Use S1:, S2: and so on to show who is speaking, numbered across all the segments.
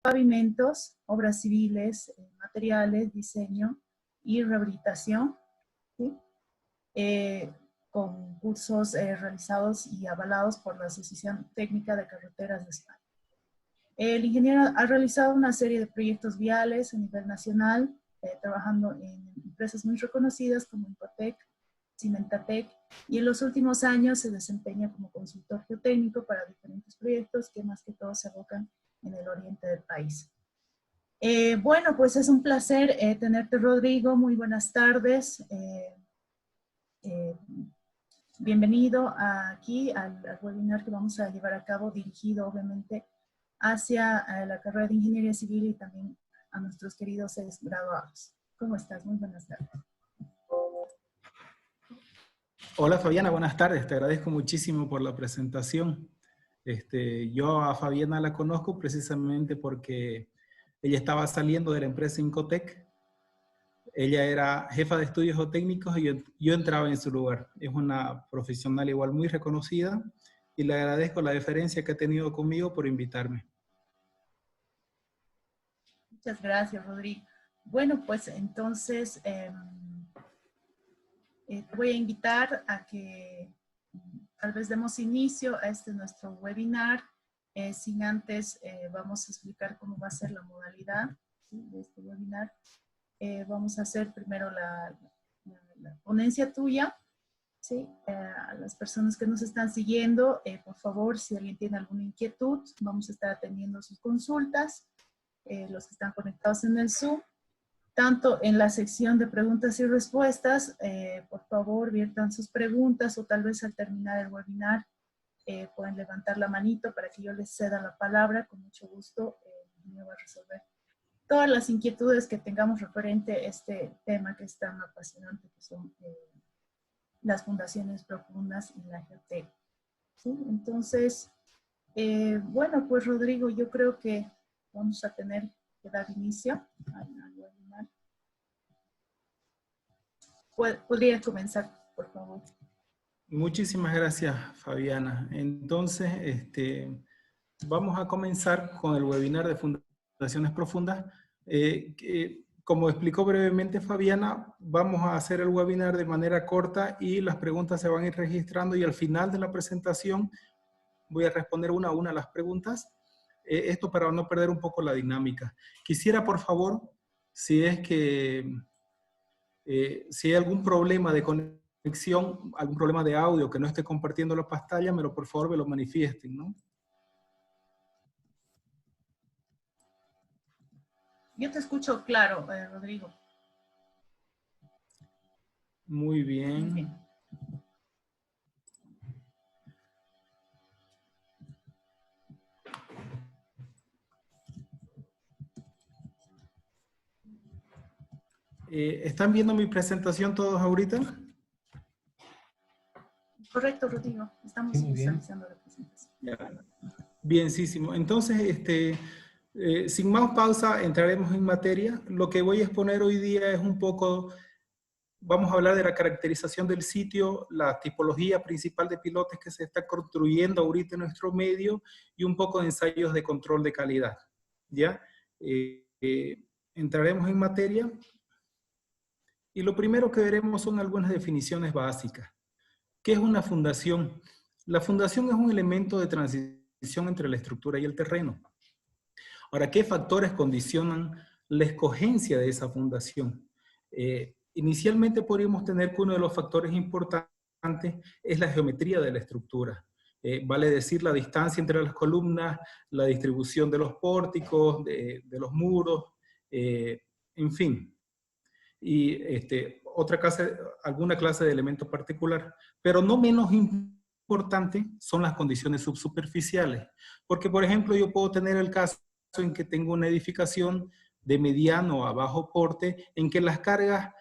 S1: pavimentos, obras civiles, materiales, diseño y rehabilitación, ¿sí? Con cursos realizados y avalados por la Asociación Técnica de Carreteras de España. El ingeniero ha realizado una serie de proyectos viales a nivel nacional, trabajando en empresas muy reconocidas como Impotec, Cimentatec, y en los últimos años se desempeña como consultor geotécnico para diferentes proyectos que más que todo se abocan en el oriente del país. Bueno, pues es un placer tenerte, Rodrigo. Muy buenas tardes. Bienvenido aquí al webinar que vamos a llevar a cabo, dirigido obviamente hacia la carrera de Ingeniería Civil y también a nuestros queridos graduados. ¿Cómo estás? Muy buenas tardes.
S2: Hola Fabiana, buenas tardes. Te agradezco muchísimo por la presentación. Yo a Fabiana la conozco precisamente porque ella estaba saliendo de la empresa Incotec. Ella era jefa de estudios geotécnicos y yo entraba en su lugar. Es una profesional igual muy reconocida y le agradezco la deferencia que ha tenido conmigo por invitarme.
S1: Muchas gracias, Rodrigo. Bueno, pues entonces te voy a invitar a que tal vez demos inicio a nuestro webinar. Sin antes, vamos a explicar cómo va a ser la modalidad, ¿sí?, de este webinar. Vamos a hacer primero la ponencia tuya, ¿sí? A las personas que nos están siguiendo, por favor, si alguien tiene alguna inquietud, vamos a estar atendiendo sus consultas, los que están conectados en el Zoom. Tanto en la sección de preguntas y respuestas, por favor, viertan sus preguntas, o tal vez al terminar el webinar pueden levantar la manito para que yo les ceda la palabra. Con mucho gusto me va a resolver todas las inquietudes que tengamos referente a este tema que es tan apasionante, que son las fundaciones profundas y la geotécnica, ¿sí? Entonces, bueno, pues Rodrigo, yo creo que vamos a tener que dar inicio al webinar. ¿Podría comenzar, por favor?
S2: Muchísimas gracias, Fabiana. Entonces, vamos a comenzar con el webinar de Fundaciones Profundas. Como explicó brevemente Fabiana, vamos a hacer el webinar de manera corta y las preguntas se van a ir registrando, y al final de la presentación voy a responder una a una las preguntas. Esto para no perder un poco la dinámica. Quisiera, por favor, si hay algún problema de conexión, algún problema de audio, que no esté compartiendo la pantalla, por favor me lo manifiesten, ¿no?
S1: Yo te escucho claro, Rodrigo.
S2: Muy bien.
S1: Muy bien.
S2: ¿Están viendo mi presentación todos ahorita?
S1: Correcto, Rodrigo. Estamos visualizando la presentación.
S2: Bienísimo. Entonces, sin más pausa, entraremos en materia. Lo que voy a exponer hoy día es un poco, vamos a hablar de la caracterización del sitio, la tipología principal de pilotes que se está construyendo ahorita en nuestro medio, y un poco de ensayos de control de calidad. ¿Ya? Entraremos en materia. Y lo primero que veremos son algunas definiciones básicas. ¿Qué es una fundación? La fundación es un elemento de transición entre la estructura y el terreno. Ahora, ¿qué factores condicionan la escogencia de esa fundación? Inicialmente podríamos tener que uno de los factores importantes es la geometría de la estructura. Vale decir, la distancia entre las columnas, la distribución de los pórticos, de los muros, en fin. Y alguna clase de elemento particular. Pero no menos importante son las condiciones subsuperficiales. Porque, por ejemplo, yo puedo tener el caso en que tengo una edificación de mediano a bajo porte, en que las cargas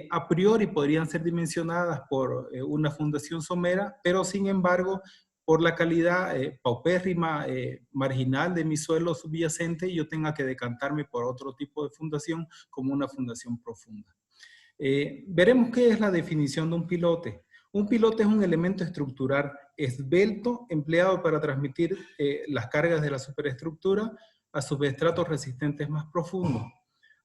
S2: a priori podrían ser dimensionadas por una fundación somera, pero sin embargo, por la calidad paupérrima, marginal de mi suelo subyacente, yo tenga que decantarme por otro tipo de fundación, como una fundación profunda. Veremos qué es la definición de un pilote. Un pilote es un elemento estructural esbelto empleado para transmitir las cargas de la superestructura a subestratos resistentes más profundos.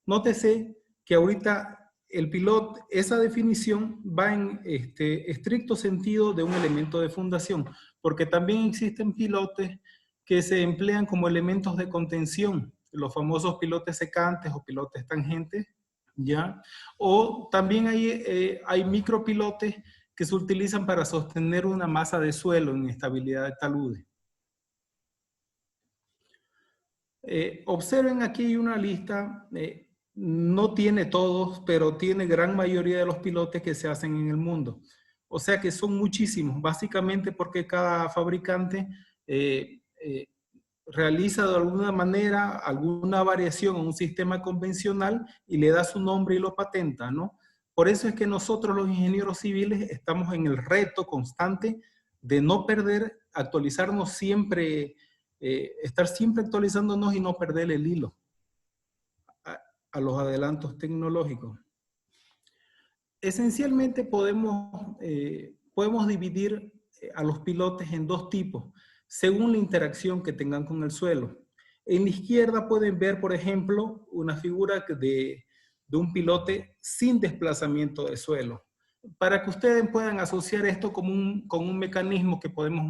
S2: Nótese que ahorita el pilote, esa definición va en estricto sentido de un elemento de fundación, porque también existen pilotes que se emplean como elementos de contención, los famosos pilotes secantes o pilotes tangentes, ¿ya? O también hay micropilotes que se utilizan para sostener una masa de suelo en estabilidad de talude. Observen aquí hay una lista, no tiene todos, pero tiene gran mayoría de los pilotes que se hacen en el mundo. O sea que son muchísimos, básicamente porque cada fabricante realiza de alguna manera alguna variación a un sistema convencional y le da su nombre y lo patenta, ¿no? Por eso es que nosotros los ingenieros civiles estamos en el reto constante de no perder, actualizarnos siempre, estar siempre actualizándonos y no perder el hilo a los adelantos tecnológicos. Esencialmente podemos dividir a los pilotes en dos tipos, según la interacción que tengan con el suelo. En la izquierda pueden ver, por ejemplo, una figura de un pilote sin desplazamiento de suelo. Para que ustedes puedan asociar esto con un mecanismo que podemos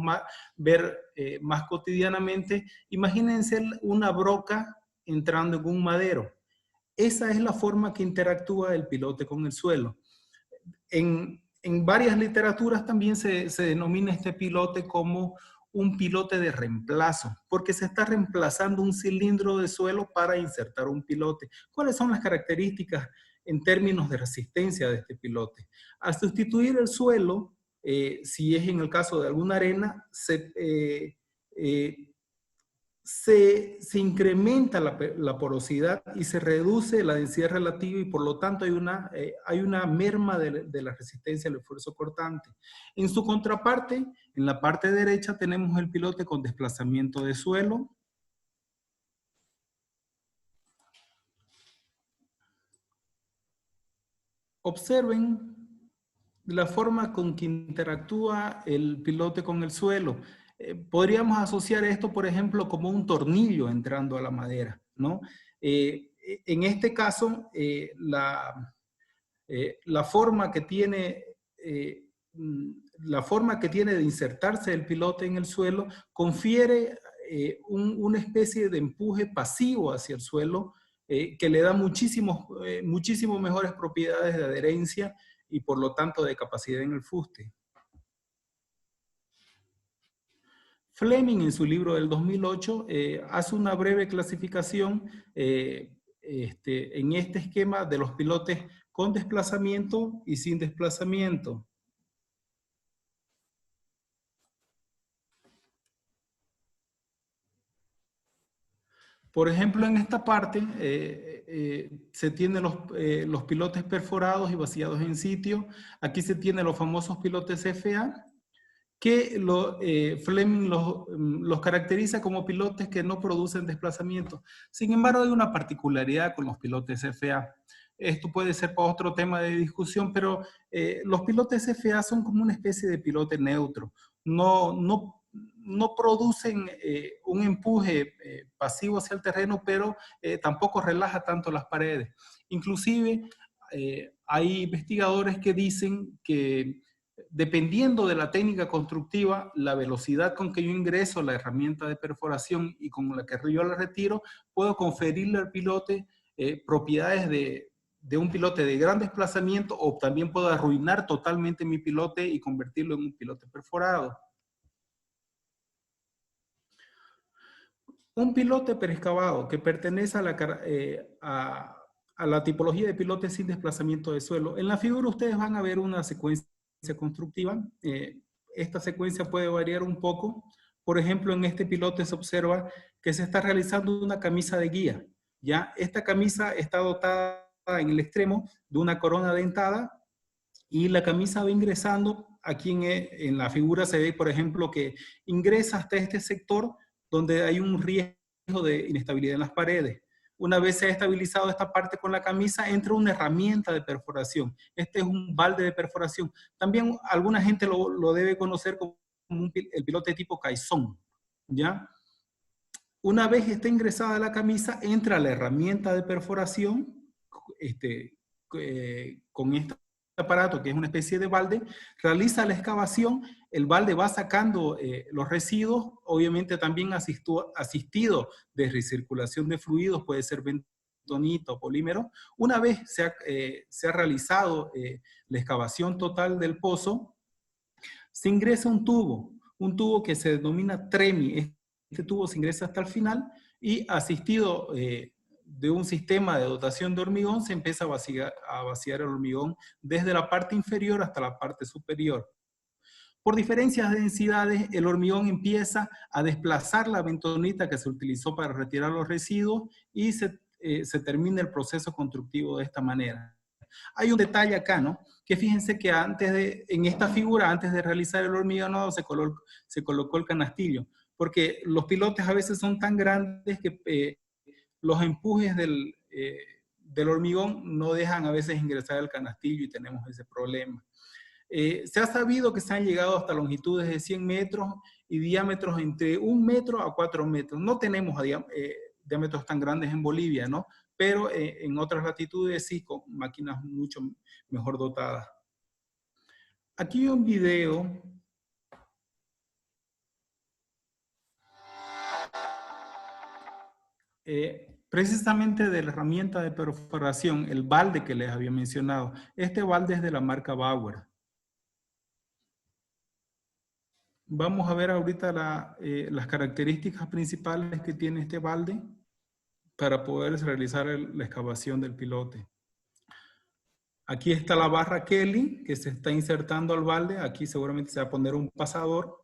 S2: ver más cotidianamente, imagínense una broca entrando en un madero. Esa es la forma que interactúa el pilote con el suelo. En varias literaturas también se denomina este pilote como un pilote de reemplazo, porque se está reemplazando un cilindro de suelo para insertar un pilote. ¿Cuáles son las características en términos de resistencia de este pilote? Al sustituir el suelo, si es en el caso de alguna arena, se incrementa la porosidad y se reduce la densidad relativa y por lo tanto hay una merma de la resistencia al esfuerzo cortante. En su contraparte, en la parte derecha tenemos el pilote con desplazamiento de suelo. Observen la forma con que interactúa el pilote con el suelo. Podríamos asociar esto, por ejemplo, como un tornillo entrando a la madera, ¿no? En este caso, la forma que tiene de insertarse el pilote en el suelo confiere una especie de empuje pasivo hacia el suelo que le da muchísimo mejores propiedades de adherencia y por lo tanto de capacidad en el fuste. Fleming en su libro del 2008 hace una breve clasificación en este esquema de los pilotes con desplazamiento y sin desplazamiento. Por ejemplo, en esta parte se tienen los pilotes perforados y vaciados en sitio. Aquí se tienen los famosos pilotes FA, que Fleming los caracteriza como pilotes que no producen desplazamiento. Sin embargo, hay una particularidad con los pilotes FA. Esto puede ser para otro tema de discusión, pero los pilotes FA son como una especie de pilote neutro. No producen un empuje pasivo hacia el terreno, pero tampoco relaja tanto las paredes. Inclusive, hay investigadores que dicen que dependiendo de la técnica constructiva, la velocidad con que yo ingreso la herramienta de perforación y con la que yo la retiro, puedo conferirle al pilote propiedades de un pilote de gran desplazamiento o también puedo arruinar totalmente mi pilote y convertirlo en un pilote perforado. Un pilote perexcavado que pertenece a la tipología de pilotes sin desplazamiento de suelo. En la figura ustedes van a ver una secuencia constructiva. Esta secuencia puede variar un poco. Por ejemplo, en este pilote se observa que se está realizando una camisa de guía. ¿Ya? Esta camisa está dotada en el extremo de una corona dentada y la camisa va ingresando. Aquí en la figura se ve, por ejemplo, que ingresa hasta este sector donde hay un riesgo de inestabilidad en las paredes. Una vez se ha estabilizado esta parte con la camisa, entra una herramienta de perforación. Este es un balde de perforación. También alguna gente lo debe conocer como el pilote tipo caizón, ¿ya? Una vez está ingresada la camisa, entra la herramienta de perforación con este aparato, que es una especie de balde, realiza la excavación, el balde va sacando los residuos, obviamente también asistido de recirculación de fluidos, puede ser bentonita o polímero. Una vez se ha realizado la excavación total del pozo, se ingresa un tubo que se denomina TREMI. Este tubo se ingresa hasta el final y asistido de un sistema de dotación de hormigón se empieza a vaciar el hormigón desde la parte inferior hasta la parte superior. Por diferencias de densidades, el hormigón empieza a desplazar la bentonita que se utilizó para retirar los residuos y se termina el proceso constructivo de esta manera. Hay un detalle acá, ¿no? Que fíjense que en esta figura, antes de realizar el hormigonado, se colocó el canastillo, porque los pilotes a veces son tan grandes que los empujes del hormigón no dejan a veces ingresar el canastillo y tenemos ese problema. Se ha sabido que se han llegado hasta longitudes de 100 metros y diámetros entre 1 metro a 4 metros. No tenemos diámetros tan grandes en Bolivia, ¿no? Pero en otras latitudes sí, con máquinas mucho mejor dotadas. Aquí hay un video precisamente de la herramienta de perforación, el balde que les había mencionado. Este balde es de la marca Bauer. Vamos a ver ahorita las características principales que tiene este balde para poder realizar la excavación del pilote. Aquí está la barra Kelly que se está insertando al balde. Aquí seguramente se va a poner un pasador.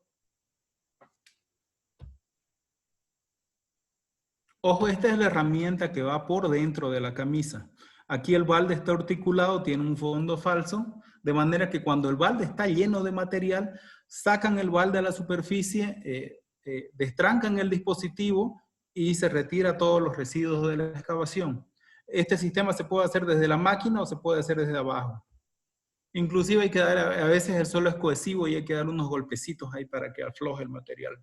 S2: Ojo, esta es la herramienta que va por dentro de la camisa. Aquí el balde está articulado, tiene un fondo falso, de manera que cuando el balde está lleno de material, sacan el balde a la superficie, destrancan el dispositivo y se retira todos los residuos de la excavación. Este sistema se puede hacer desde la máquina o se puede hacer desde abajo. Inclusive hay que dar, a veces el suelo es cohesivo y hay que dar unos golpecitos ahí para que afloje el material.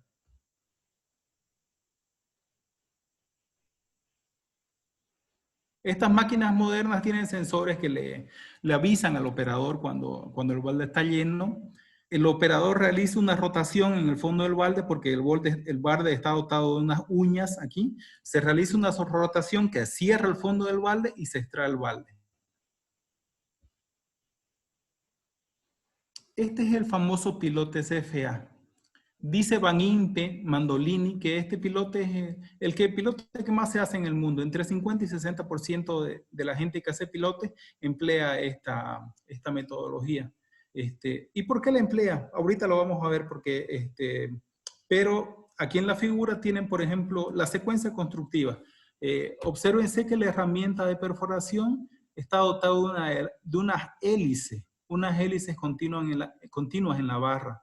S2: Estas máquinas modernas tienen sensores que le avisan al operador cuando el balde está lleno. El operador realiza una rotación en el fondo del balde porque el balde está dotado de unas uñas aquí. Se realiza una rotación que cierra el fondo del balde y se extrae el balde. Este es el famoso pilote CFA. Dice Van Impe Mandolini que este pilote es el pilote que más se hace en el mundo. Entre 50 y 60% de la gente que hace pilotes emplea esta metodología. ¿Y por qué la emplea? Ahorita lo vamos a ver porque, pero aquí en la figura tienen, por ejemplo, la secuencia constructiva. Obsérvense que la herramienta de perforación está dotada de unas hélices continuas en la barra.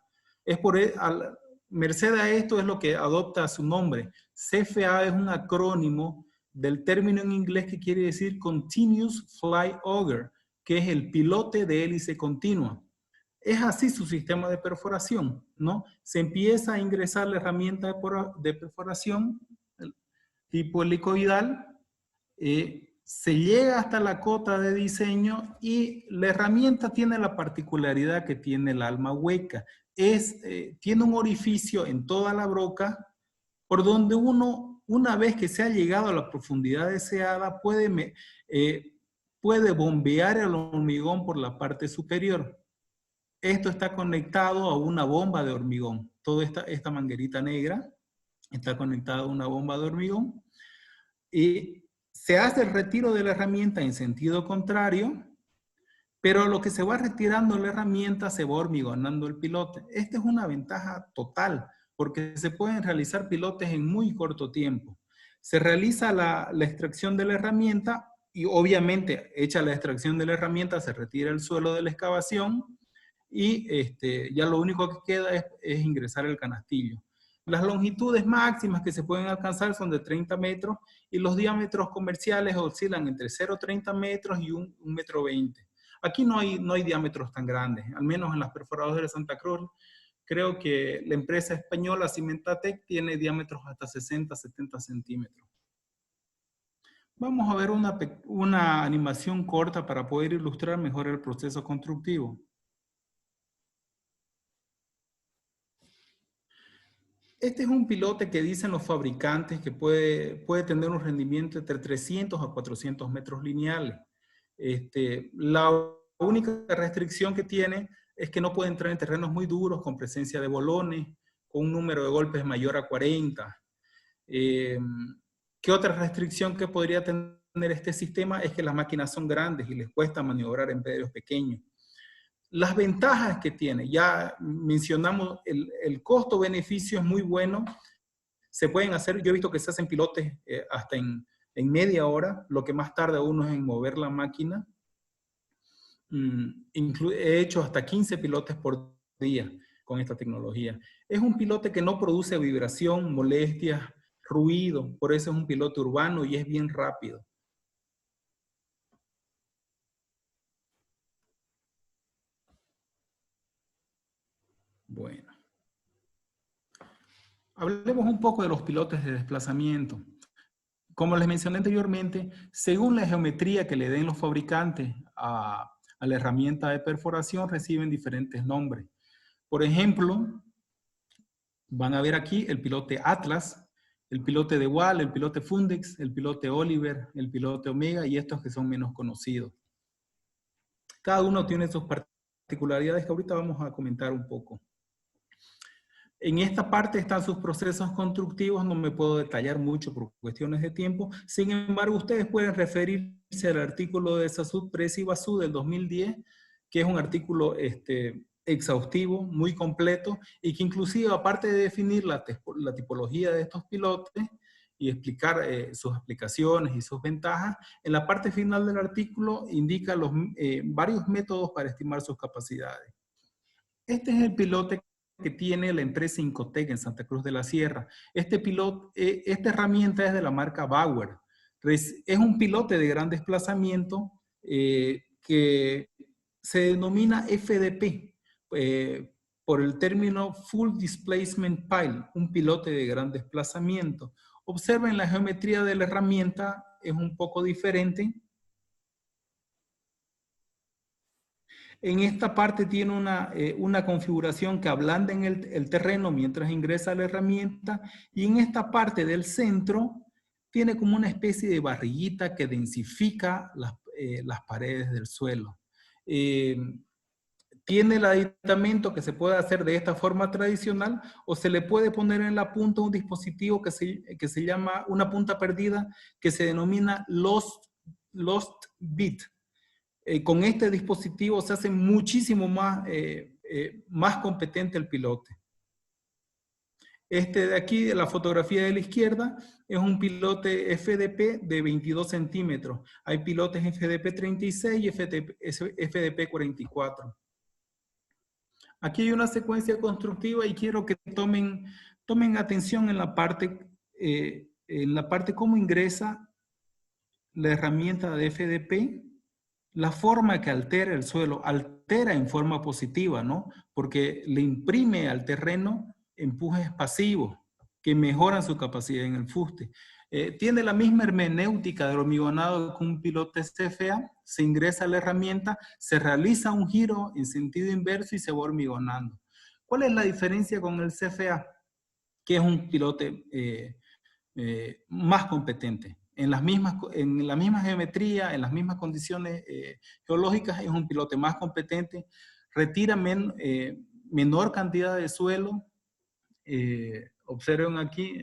S2: Merced a esto es lo que adopta su nombre. CFA es un acrónimo del término en inglés que quiere decir Continuous Fly Auger, que es el pilote de hélice continua. Es así su sistema de perforación, ¿no? Se empieza a ingresar la herramienta de perforación tipo helicoidal, se llega hasta la cota de diseño y la herramienta tiene la particularidad que tiene el alma hueca. Tiene un orificio en toda la broca por donde uno, una vez que se ha llegado a la profundidad deseada, puede bombear el hormigón por la parte superior. Esto está conectado a una bomba de hormigón. Toda esta manguerita negra está conectada a una bomba de hormigón. Y se hace el retiro de la herramienta en sentido contrario, pero a lo que se va retirando la herramienta se va hormigonando el pilote. Esta es una ventaja total, porque se pueden realizar pilotes en muy corto tiempo. Se realiza la extracción de la herramienta y obviamente hecha la extracción de la herramienta se retira el suelo de la excavación y ya lo único que queda es ingresar el canastillo. Las longitudes máximas que se pueden alcanzar son de 30 metros y los diámetros comerciales oscilan entre 0,30 metros y 1,20 metros. Aquí no hay diámetros tan grandes, al menos en las perforadoras de Santa Cruz, Creo que la empresa española Cimentatec tiene diámetros hasta 60, 70 centímetros. Vamos a ver una animación corta para poder ilustrar mejor el proceso constructivo. Este es un pilote que dicen los fabricantes que puede tener un rendimiento entre 300 a 400 metros lineales. La única restricción que tiene es que no puede entrar en terrenos muy duros con presencia de bolones, con un número de golpes mayor a 40. ¿Qué otra restricción que podría tener este sistema? Es que las máquinas son grandes y les cuesta maniobrar en predios pequeños. Las ventajas que tiene, ya mencionamos, el costo-beneficio es muy bueno. Se pueden hacer, yo he visto que se hacen pilotes hasta en media hora, lo que más tarda uno es en mover la máquina. He hecho hasta 15 pilotes por día con esta tecnología. Es un pilote que no produce vibración, molestias, ruido, por eso es un pilote urbano y es bien rápido. Bueno. Hablemos un poco de los pilotes de desplazamiento. Como les mencioné anteriormente, según la geometría que le den los fabricantes a la herramienta de perforación, reciben diferentes nombres. Por ejemplo, van a ver aquí el pilote Atlas, el pilote DeWalt, el pilote Fundex, el pilote Oliver, el pilote Omega y estos que son menos conocidos. Cada uno tiene sus particularidades que ahorita vamos a comentar un poco. En esta parte están sus procesos constructivos, no me puedo detallar mucho por cuestiones de tiempo. Sin embargo, ustedes pueden referirse al artículo de Sasud Press y Basud del 2010, que es un artículo exhaustivo, muy completo, y que inclusive, aparte de definir la tipología de estos pilotes y explicar sus aplicaciones y sus ventajas, en la parte final del artículo indica varios métodos para estimar sus capacidades. Este es el pilote que tiene la empresa Incotec en Santa Cruz de la Sierra. Esta herramienta es de la marca Bauer. Es un pilote de gran desplazamiento que se denomina FDP, por el término Full Displacement Pile, un pilote de gran desplazamiento. Observen la geometría de la herramienta, es un poco diferente. En esta parte tiene una configuración que ablanda en el terreno mientras ingresa la herramienta, y en esta parte del centro tiene como una especie de barriguita que densifica las paredes del suelo. Tiene el aditamento que se puede hacer de esta forma tradicional, o se le puede poner en la punta un dispositivo que se llama una punta perdida, que se denomina Lost Bit. Con este dispositivo se hace muchísimo más competente el pilote. Este de aquí, de la fotografía de la izquierda, es un pilote FDP de 22 centímetros. Hay pilotes FDP 36 y FDP 44. Aquí hay una secuencia constructiva y quiero que tomen atención en la parte cómo ingresa la herramienta de FDP. La forma que altera el suelo, altera en forma positiva, ¿no? Porque le imprime al terreno empujes pasivos que mejoran su capacidad en el fuste. Tiene la misma hermenéutica del hormigonado que un pilote CFA. Se ingresa a la herramienta, se realiza un giro en sentido inverso y se va hormigonando. ¿Cuál es la diferencia con el CFA? Que es un pilote más competente. En la misma geometría, en las mismas condiciones geológicas, es un pilote más competente, retira menor cantidad de suelo. Observen aquí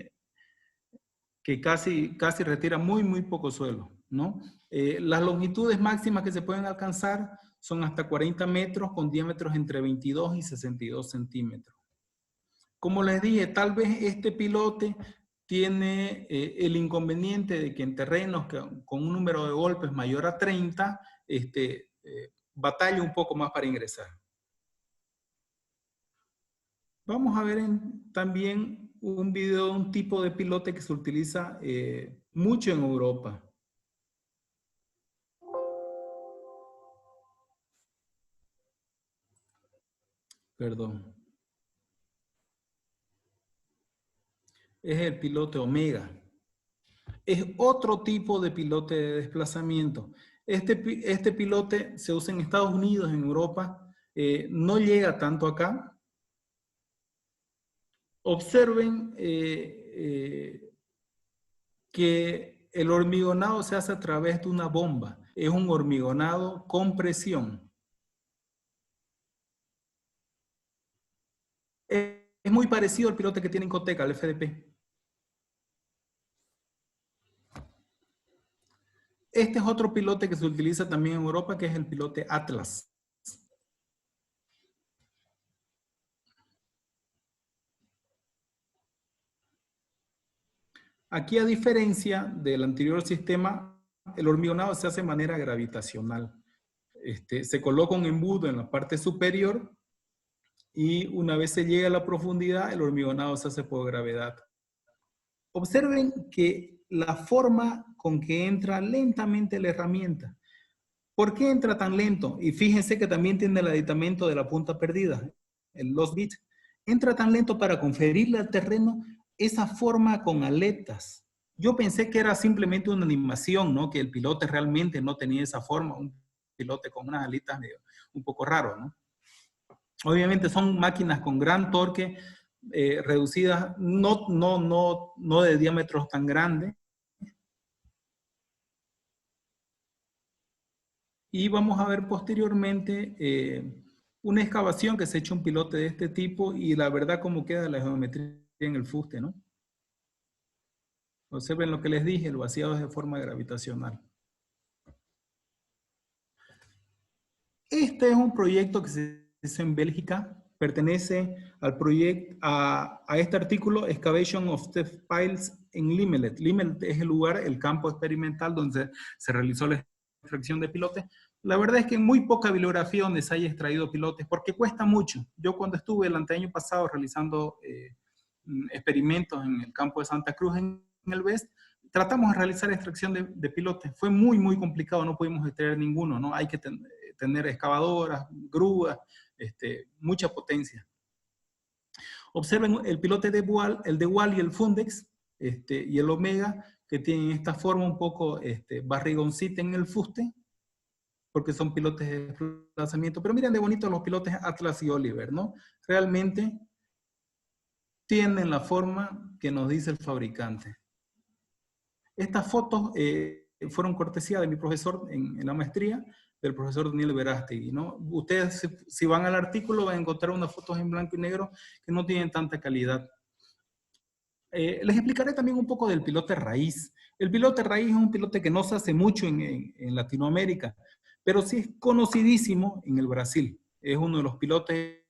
S2: que casi retira muy poco suelo, ¿no? Las longitudes máximas que se pueden alcanzar son hasta 40 metros con diámetros entre 22 y 62 centímetros. Como les dije, tal vez este pilote tiene el inconveniente de que en terrenos con un número de golpes mayor a 30, batalla un poco más para ingresar. Vamos a ver también un video de un tipo de pilote que se utiliza mucho en Europa. Perdón. es el pilote Omega. Es otro tipo de pilote de desplazamiento. Este pilote se usa en Estados Unidos, en Europa, no llega tanto acá. Observen que el hormigonado se hace a través de una bomba. Es un hormigonado con presión. Es muy parecido al pilote que tiene en Coteca, el FDP. Este es otro pilote que se utiliza también en Europa, que es el pilote Atlas. Aquí, a diferencia del anterior sistema, el hormigonado se hace de manera gravitacional. Se coloca un embudo en la parte superior y una vez se llega a la profundidad, el hormigonado se hace por gravedad. Observen que la forma con que entra lentamente la herramienta. ¿Por qué entra tan lento? Y fíjense que también tiene el aditamento de la punta perdida, el lost bit. Entra tan lento para conferirle al terreno esa forma con aletas. Yo pensé que era simplemente una animación, ¿no? Que el pilote realmente no tenía esa forma, un pilote con unas alitas un poco raro, ¿no? Obviamente son máquinas con gran torque, reducidas, no de diámetros tan grandes. Y vamos a ver posteriormente una excavación que se ha hecho un pilote de este tipo y la verdad cómo queda la geometría en el fuste, ¿no? Observen lo que les dije, el vaciado es de forma gravitacional. Este es un proyecto que se hizo en Bélgica, pertenece al proyecto, a este artículo, Excavation of Step Piles en Limelet. Limelet es el lugar, el campo experimental donde se realizó la extracción de pilotes. La verdad es que en muy poca bibliografía donde se haya extraído pilotes, porque cuesta mucho. Yo cuando estuve el anteaño pasado realizando experimentos en el campo de Santa Cruz, en el West, tratamos de realizar extracción de pilotes. Fue muy, muy complicado, no pudimos extraer ninguno, ¿no? Hay que tener excavadoras, grúas, mucha potencia. Observen el pilote de Boal, el de Wal y el Fundex, y el Omega, que tienen esta forma un poco barrigoncita en el fuste, porque son pilotes de desplazamiento. Pero miren de bonito los pilotes Atlas y Oliver, ¿no? Realmente tienen la forma que nos dice el fabricante. Estas fotos fueron cortesía de mi profesor en la maestría, del profesor Daniel Verástegui, ¿no? Ustedes, si van al artículo, van a encontrar unas fotos en blanco y negro que no tienen tanta calidad. Les explicaré también un poco del pilote raíz. El pilote raíz es un pilote que no se hace mucho en Latinoamérica, pero sí es conocidísimo en el Brasil. Es uno de los pilotes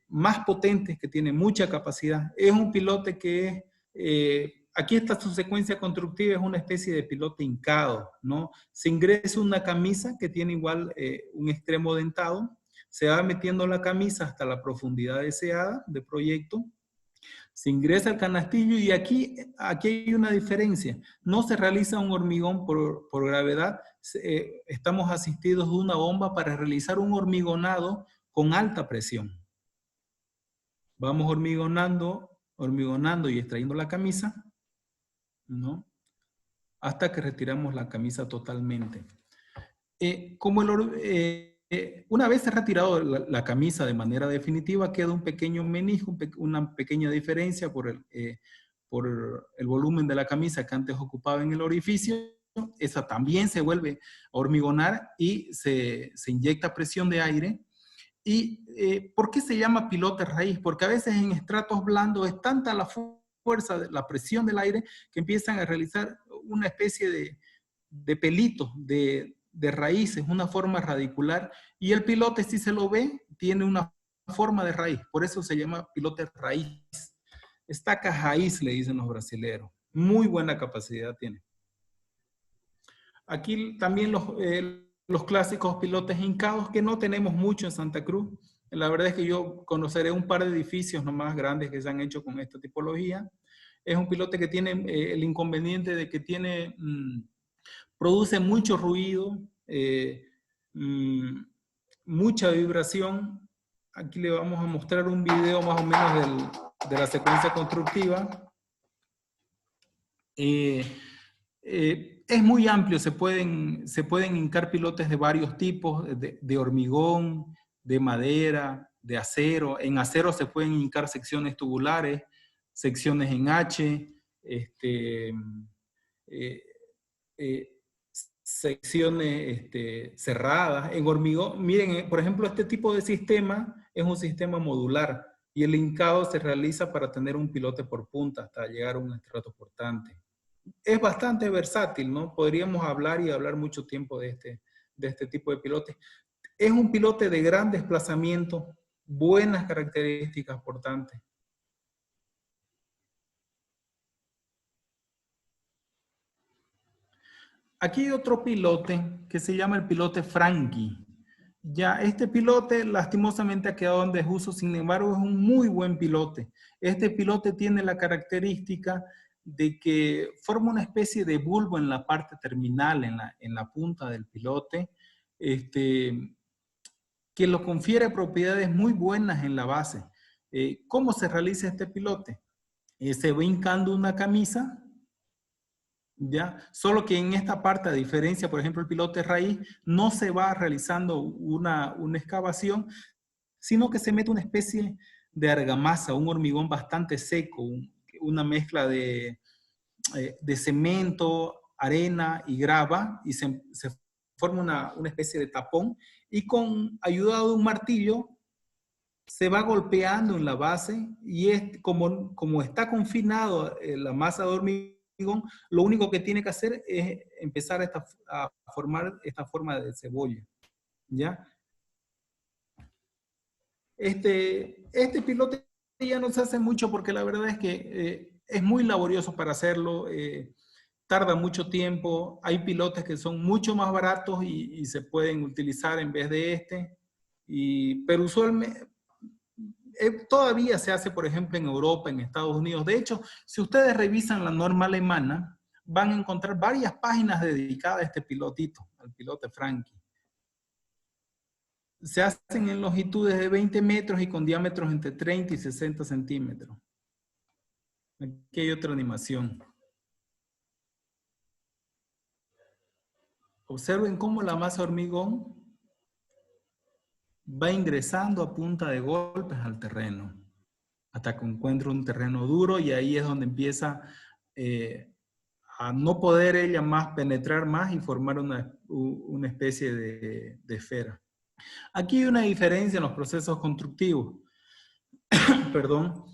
S2: más potentes, que tiene mucha capacidad. Es un pilote que aquí está su secuencia constructiva, es una especie de pilote hincado, ¿no? Se ingresa una camisa que tiene igual un extremo dentado, se va metiendo la camisa hasta la profundidad deseada de proyecto, se ingresa el canastillo y aquí hay una diferencia. No se realiza un hormigón por gravedad, estamos asistidos de una bomba para realizar un hormigonado con alta presión. Vamos hormigonando y extrayendo la camisa, ¿no? Hasta que retiramos la camisa totalmente. Una vez retirado la camisa de manera definitiva, queda un pequeño menisco, una pequeña diferencia por el volumen de la camisa que antes ocupaba en el orificio. Esa también se vuelve a hormigonar y se inyecta presión de aire. ¿Y por qué se llama pilote raíz? Porque a veces en estratos blandos es tanta la fuerza, la presión del aire, que empiezan a realizar una especie de pelitos, de raíces, una forma radicular, y el pilote, si se lo ve, tiene una forma de raíz, por eso se llama pilote raíz. Estaca raíz, le dicen los brasileños. Muy buena capacidad tiene. Aquí también los clásicos pilotes hincados, que no tenemos mucho en Santa Cruz. La verdad es que yo conoceré un par de edificios nomás grandes que se han hecho con esta tipología. Es un pilote que tiene el inconveniente de que produce mucho ruido, mucha vibración. Aquí le vamos a mostrar un video más o menos de la secuencia constructiva. Es muy amplio, se pueden hincar pilotes de varios tipos, de hormigón, de madera, de acero. En acero se pueden hincar secciones tubulares, secciones en H, eh, eh, secciones cerradas. En hormigón, miren, por ejemplo, este tipo de sistema es un sistema modular y el hincado se realiza para tener un pilote por punta hasta llegar a un estrato portante. Es bastante versátil, ¿no? Podríamos hablar y hablar mucho tiempo de este tipo de pilotes. Es un pilote de gran desplazamiento, buenas características portantes. Aquí hay otro pilote que se llama el pilote Franchi. Ya, este pilote lastimosamente ha quedado en desuso, sin embargo es un muy buen pilote. Este pilote tiene la característica de que forma una especie de bulbo en la parte terminal, en la punta del pilote, que lo confiere propiedades muy buenas en la base. ¿Cómo se realiza este pilote? Se va hincando una camisa, ¿ya? Solo que en esta parte, a diferencia, por ejemplo, el pilote raíz, no se va realizando una excavación, sino que se mete una especie de argamasa, un hormigón bastante seco, una mezcla de cemento, arena y grava, y se forma una especie de tapón, y con ayuda de un martillo se va golpeando en la base, y como está confinado la masa de hormigón, lo único que tiene que hacer es empezar a formar esta forma de cebolla, ¿ya? Este pilote ya no se hace mucho porque la verdad es que es muy laborioso para hacerlo, tarda mucho tiempo, hay pilotes que son mucho más baratos y se pueden utilizar en vez de pero usualmente todavía se hace, por ejemplo, en Europa, en Estados Unidos. De hecho, si ustedes revisan la norma alemana, van a encontrar varias páginas dedicadas a este pilotito, al pilote Franchi. Se hacen en longitudes de 20 metros y con diámetros entre 30 y 60 centímetros. Aquí hay otra animación. Observen cómo la masa de hormigón va ingresando a punta de golpes al terreno, hasta que encuentra un terreno duro, y ahí es donde empieza a no poder ella más penetrar más y formar una especie de esfera. Aquí hay una diferencia en los procesos constructivos. Perdón.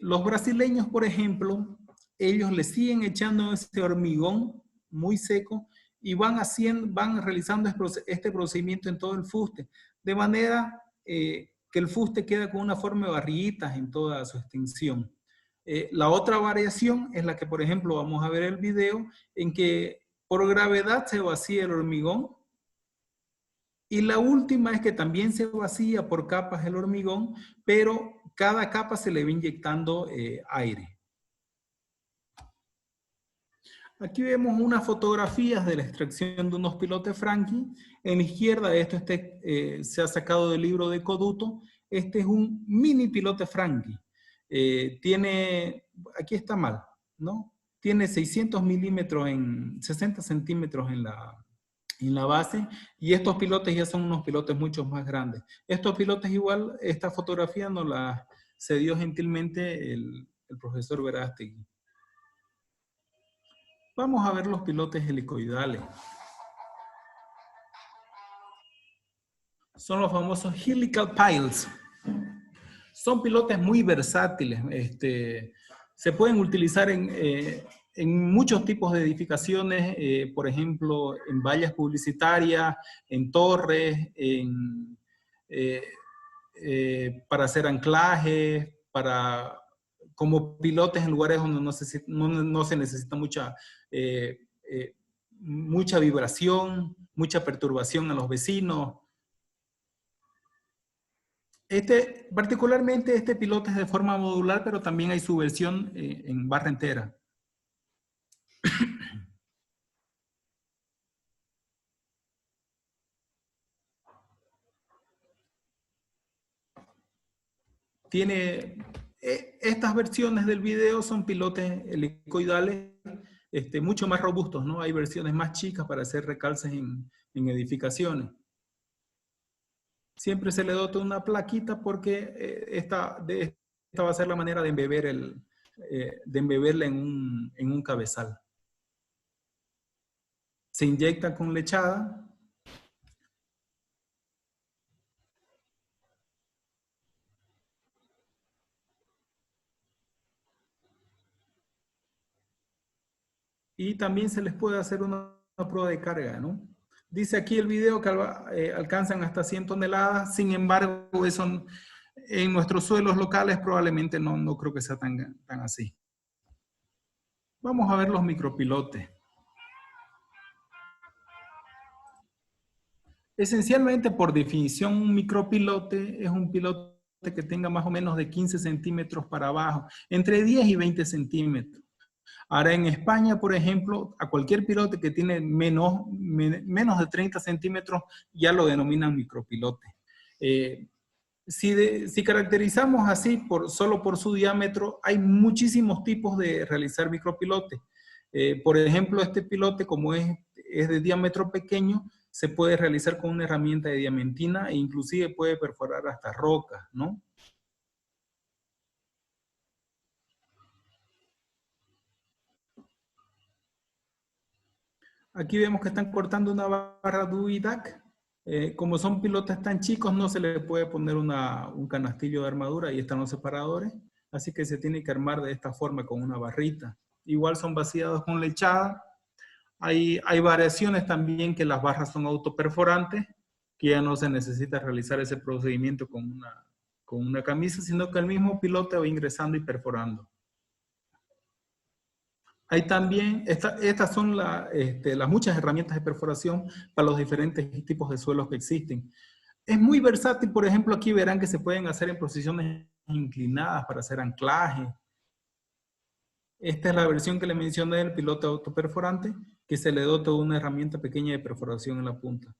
S2: Los brasileños, por ejemplo, ellos le siguen echando ese hormigón muy seco y van realizando este procedimiento en todo el fuste, de manera que el fuste queda con una forma de barriguitas en toda su extensión. La otra variación es la que, por ejemplo, vamos a ver el video, en que por gravedad se vacía el hormigón, y la última es que también se vacía por capas el hormigón, pero cada capa se le va inyectando aire. Aquí vemos unas fotografías de la extracción de unos pilotes Franchi. En la izquierda, esto se ha sacado del libro de Coduto. Este es un mini pilote Franchi. Aquí está mal, ¿no? Tiene 600 milímetros en 60 centímetros en la base, y estos pilotes ya son unos pilotes mucho más grandes. Estos pilotes igual, esta fotografía nos la cedió gentilmente el profesor Verástegui. Vamos a ver los pilotes helicoidales. Son los famosos helical piles. Son pilotes muy versátiles. Se pueden utilizar en muchos tipos de edificaciones, por ejemplo, en vallas publicitarias, en torres, para hacer anclajes, como pilotes en lugares donde no se necesita mucha vibración, mucha perturbación a los vecinos. Particularmente este pilote es de forma modular, pero también hay su versión en barra entera. estas versiones del video son pilotes helicoidales mucho más robustos, ¿no? Hay versiones más chicas para hacer recalces en edificaciones. Siempre se le dota una plaquita porque esta va a ser la manera de embeberla en un cabezal. Se inyecta con lechada. Y también se les puede hacer una prueba de carga, ¿no? Dice aquí el video que alcanzan hasta 100 toneladas, sin embargo, eso en nuestros suelos locales probablemente no creo que sea tan así. Vamos a ver los micropilotes. Esencialmente, por definición, un micropilote es un pilote que tenga más o menos de 15 centímetros para abajo, entre 10 y 20 centímetros. Ahora, en España, por ejemplo, a cualquier pilote que tiene menos de 30 centímetros ya lo denominan micropilote. Si caracterizamos así solo por su diámetro, hay muchísimos tipos de realizar micropilotes. Por ejemplo, este pilote, como es de diámetro pequeño, se puede realizar con una herramienta de diamantina e inclusive puede perforar hasta rocas, ¿no? Aquí vemos que están cortando una barra Duidac. Como son pilotes tan chicos, no se le puede poner un canastillo de armadura, y están los separadores, así que se tiene que armar de esta forma con una barrita. Igual son vaciados con lechada. Hay variaciones también que las barras son autoperforantes, que ya no se necesita realizar ese procedimiento con una camisa, sino que el mismo pilote va ingresando y perforando. Hay también, estas son las muchas herramientas de perforación para los diferentes tipos de suelos que existen. Es muy versátil, por ejemplo, aquí verán que se pueden hacer en posiciones inclinadas para hacer anclaje. Esta es la versión que le mencioné del piloto autoperforante, que se le dota de una herramienta pequeña de perforación en la punta.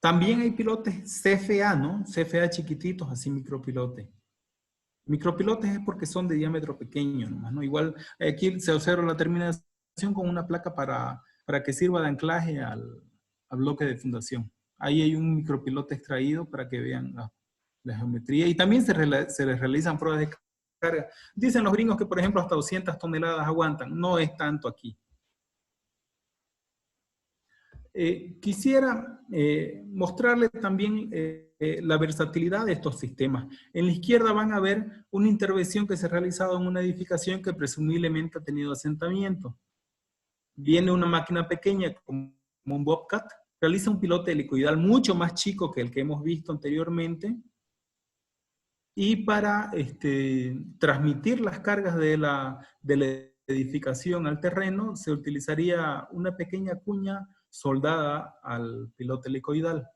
S2: También hay pilotes CFA, ¿no? CFA chiquititos, así micropilotes. Micropilotes es porque son de diámetro pequeño nomás, ¿no? Igual aquí se observa la terminación con una placa para que sirva de anclaje al bloque de fundación. Ahí hay un micropilote extraído para que vean la geometría. Y también se les realizan pruebas de carga. Dicen los gringos que, por ejemplo, hasta 200 toneladas aguantan. No es tanto aquí. Quisiera mostrarles también la versatilidad de estos sistemas. En la izquierda van a ver una intervención que se ha realizado en una edificación que presumiblemente ha tenido asentamiento. Viene una máquina pequeña como un Bobcat, realiza un pilote helicoidal mucho más chico que el que hemos visto anteriormente, y para transmitir las cargas de la edificación al terreno se utilizaría una pequeña cuña soldada al pilote helicoidal.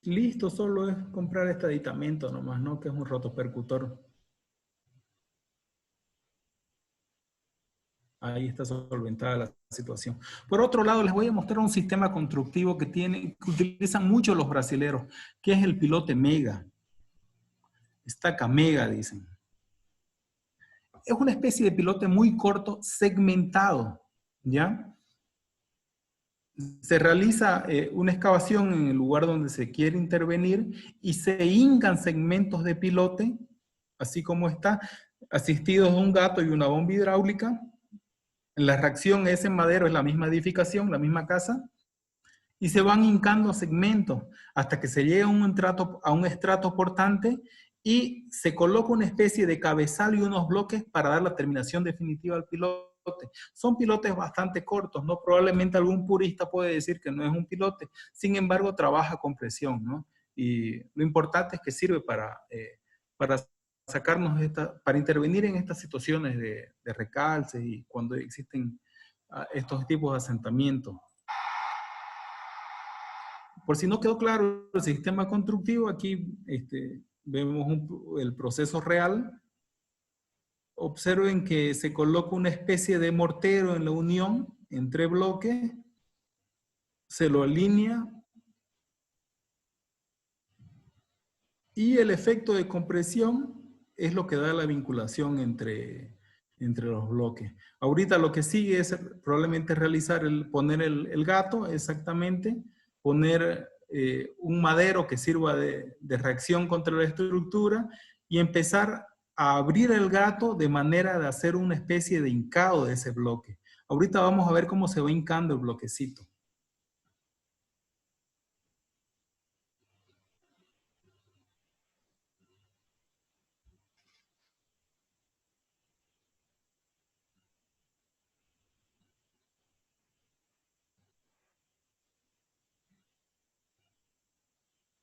S2: Listo, solo es comprar este aditamento nomás, ¿no? Que es un rotopercutor. Ahí está solventada la situación. Por otro lado, les voy a mostrar un sistema constructivo que utilizan mucho los brasileros, que es el pilote Mega. Estaca Mega, dicen. Es una especie de pilote muy corto, segmentado, ¿ya? Se realiza una excavación en el lugar donde se quiere intervenir y se hincan segmentos de pilote, así como está, asistidos de un gato y una bomba hidráulica. La reacción es en madero, es la misma edificación, la misma casa, y se van hincando segmentos hasta que se llega a un estrato portante y se coloca una especie de cabezal y unos bloques para dar la terminación definitiva al pilote. Son pilotes bastante cortos, ¿no? Probablemente algún purista puede decir que no es un pilote, sin embargo trabaja con presión, ¿no? Y lo importante es que sirve para sacarnos para intervenir en estas situaciones de recalces y cuando existen estos tipos de asentamientos. Por si no quedó claro el sistema constructivo, aquí vemos el proceso real. Observen que se coloca una especie de mortero en la unión entre bloques se lo alinea y el efecto de compresión es lo que da la vinculación entre los bloques. Ahorita lo que sigue es probablemente realizar poner el gato exactamente, poner un madero que sirva de reacción contra la estructura y empezar a abrir el gato de manera de hacer una especie de hincado de ese bloque. Ahorita vamos a ver cómo se va hincando el bloquecito.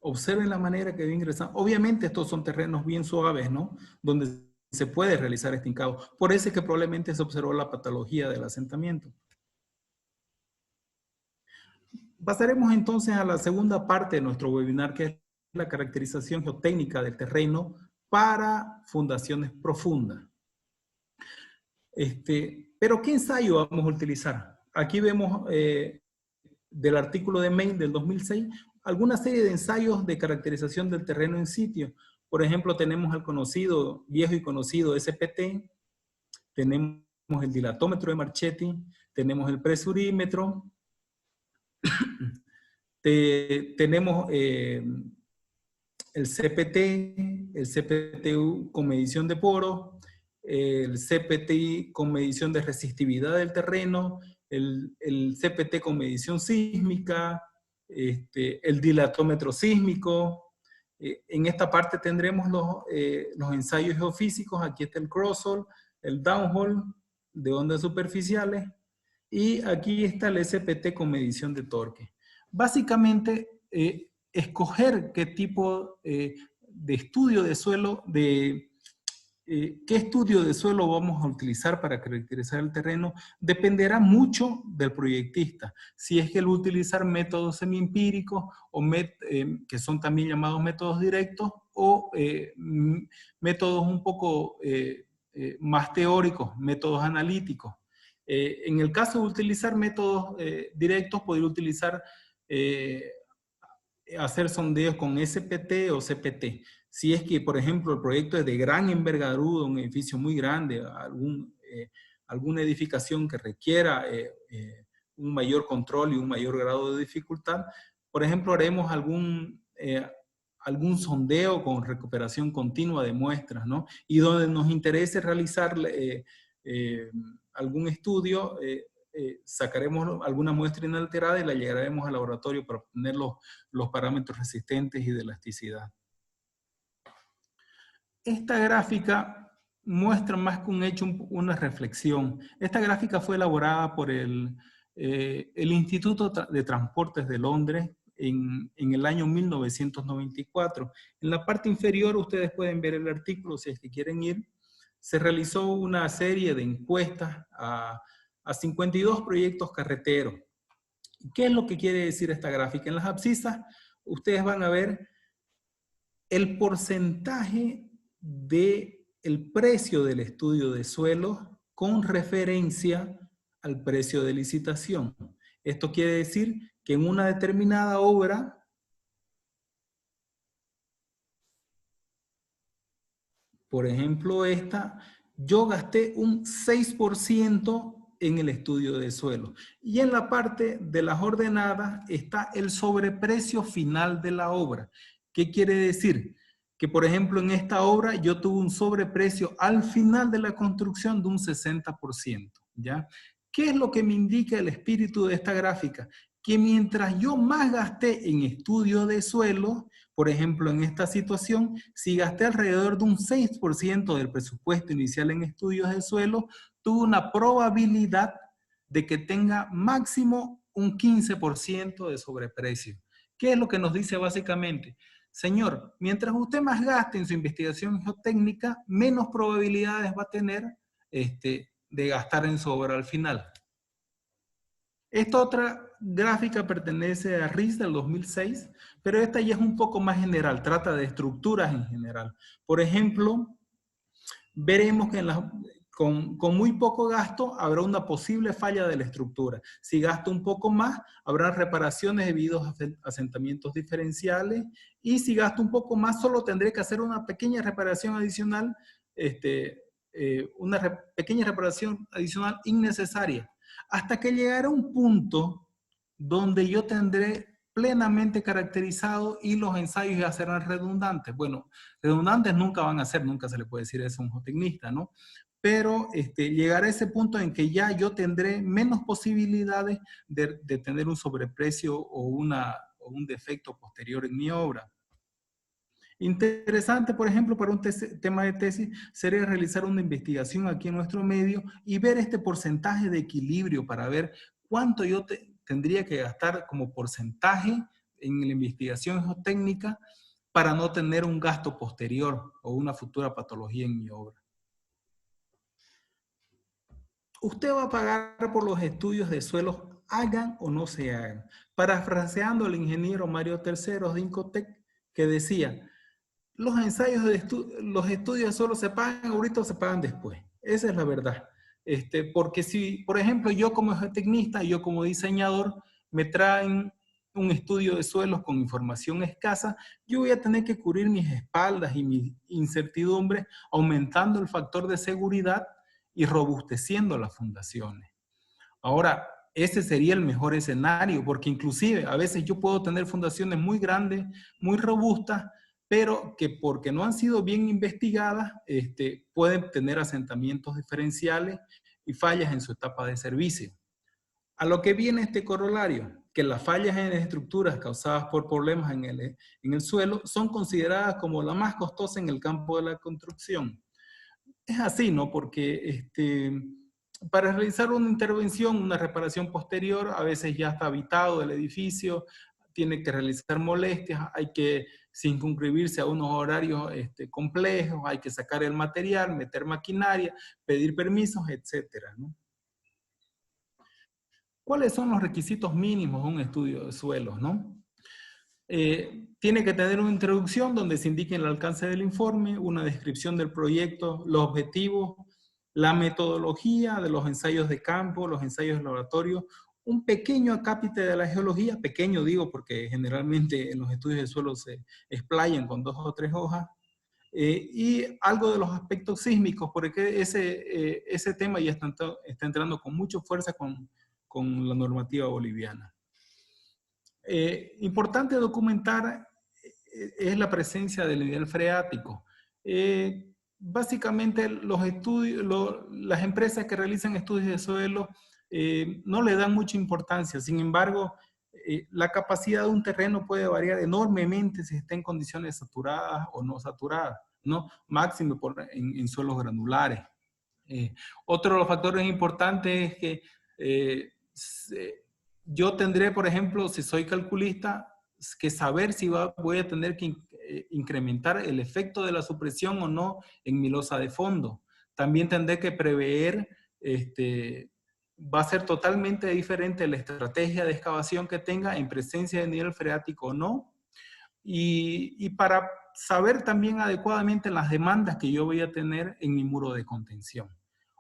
S2: Observen la manera que va ingresando. Obviamente estos son terrenos bien suaves, ¿no? Donde se puede realizar este hincado. Por eso es que probablemente se observó la patología del asentamiento. Pasaremos entonces a la segunda parte de nuestro webinar, que es la caracterización geotécnica del terreno para fundaciones profundas. Pero ¿qué ensayo vamos a utilizar? Aquí vemos del artículo de Main del 2006 alguna serie de ensayos de caracterización del terreno en sitio. Por ejemplo, tenemos el conocido, viejo y conocido SPT, tenemos el dilatómetro de Marchetti, tenemos el presurímetro, tenemos el CPTU con medición de poros, el CPTI con medición de resistividad del terreno, el CPT con medición sísmica, el dilatómetro sísmico. En esta parte tendremos los ensayos geofísicos. Aquí está el crosshole, el downhole de ondas superficiales, y aquí está el SPT con medición de torque. Básicamente, escoger qué tipo de estudio de suelo, qué estudio de suelo vamos a utilizar para caracterizar el terreno, dependerá mucho del proyectista. Si es que él va a utilizar métodos semiempíricos, o que son también llamados métodos directos, o métodos un poco más teóricos, métodos analíticos. En el caso de utilizar métodos directos, podría utilizar hacer sondeos con SPT o CPT. Si es que, por ejemplo, el proyecto es de gran envergadura, un edificio muy grande, alguna edificación que requiera un mayor control y un mayor grado de dificultad, por ejemplo, haremos algún sondeo con recuperación continua de muestras, ¿no? Y donde nos interese realizar algún estudio, sacaremos alguna muestra inalterada y la llevaremos al laboratorio para obtener los parámetros resistentes y de elasticidad. Esta gráfica muestra más que un hecho, una reflexión. Esta gráfica fue elaborada por el Instituto de Transportes de Londres en el año 1994. En la parte inferior ustedes pueden ver el artículo si es que quieren ir. Se realizó una serie de encuestas a 52 proyectos carreteros. ¿Qué es lo que quiere decir esta gráfica? En las abscisas ustedes van a ver el porcentaje del precio del estudio de suelos con referencia al precio de licitación. Esto quiere decir que en una determinada obra, por ejemplo esta, yo gasté un 6% en el estudio de suelo. Y en la parte de las ordenadas está el sobreprecio final de la obra. ¿Qué quiere decir? Que, por ejemplo, en esta obra yo tuve un sobreprecio al final de la construcción de un 60%, ¿ya? ¿Qué es lo que me indica el espíritu de esta gráfica? Que mientras yo más gasté en estudio de suelo, por ejemplo, en esta situación, si gasté alrededor de un 6% del presupuesto inicial en estudios de suelo, tuve una probabilidad de que tenga máximo un 15% de sobreprecio. ¿Qué es lo que nos dice básicamente? Señor, mientras usted más gaste en su investigación geotécnica, menos probabilidades va a tener de gastar en su obra al final. Esta otra gráfica pertenece a RIS del 2006, pero esta ya es un poco más general, trata de estructuras en general. Por ejemplo, veremos que con muy poco gasto habrá una posible falla de la estructura. Si gasto un poco más, habrá reparaciones debido a asentamientos diferenciales, y si gasto un poco más, solo tendré que hacer una pequeña reparación adicional, pequeña reparación adicional innecesaria, hasta que llegará un punto donde yo tendré plenamente caracterizado y los ensayos ya serán redundantes. Bueno, redundantes nunca van a ser, nunca se le puede decir eso a un geotecnista, ¿no? Pero llegará a ese punto en que ya yo tendré menos posibilidades de tener un sobreprecio o un defecto posterior en mi obra. Interesante, por ejemplo, para un tema de tesis, sería realizar una investigación aquí en nuestro medio y ver este porcentaje de equilibrio para ver cuánto yo tendría que gastar como porcentaje en la investigación geotécnica para no tener un gasto posterior o una futura patología en mi obra. Usted va a pagar por los estudios de suelos, hagan o no se hagan. Parafraseando al ingeniero Mario III de Incotec, que decía: los ensayos los estudios de suelo se pagan ahorita o se pagan después. Esa es la verdad. Porque si, por ejemplo, yo como geotecnista, yo como diseñador, me traen un estudio de suelos con información escasa, yo voy a tener que cubrir mis espaldas y mis incertidumbres, aumentando el factor de seguridad y robusteciendo las fundaciones. Ahora, ese sería el mejor escenario, porque inclusive a veces yo puedo tener fundaciones muy grandes, muy robustas, pero que porque no han sido bien investigadas, pueden tener asentamientos diferenciales y fallas en su etapa de servicio. A lo que viene este corolario, que las fallas en las estructuras causadas por problemas en el suelo son consideradas como la más costosa en el campo de la construcción. Es así, ¿no? Porque para realizar una intervención, una reparación posterior, a veces ya está habitado el edificio, tiene que realizar molestias, hay que circunscribirse a unos horarios complejos, hay que sacar el material, meter maquinaria, pedir permisos, etcétera, ¿no? ¿Cuáles son los requisitos mínimos de un estudio de suelos, no? Tiene que tener una introducción donde se indique el alcance del informe, una descripción del proyecto, los objetivos, la metodología de los ensayos de campo, los ensayos de laboratorio, un pequeño acápite de la geología, pequeño digo porque generalmente en los estudios de suelo se explayan con 2 o 3 hojas, y algo de los aspectos sísmicos, porque ese tema ya está entrando con mucha fuerza con la normativa boliviana. Importante documentar es la presencia del nivel freático. Básicamente los estudios, las empresas que realizan estudios de suelo no le dan mucha importancia. Sin embargo, la capacidad de un terreno puede variar enormemente si está en condiciones saturadas o no saturadas, ¿no? Máximo en suelos granulares. Otro de los factores importantes es que yo tendré, por ejemplo, si soy calculista, que saber si voy a tener que incrementar el efecto de la supresión o no en mi losa de fondo. También tendré que prever, va a ser totalmente diferente la estrategia de excavación que tenga en presencia de nivel freático o no. Y para saber también adecuadamente las demandas que yo voy a tener en mi muro de contención.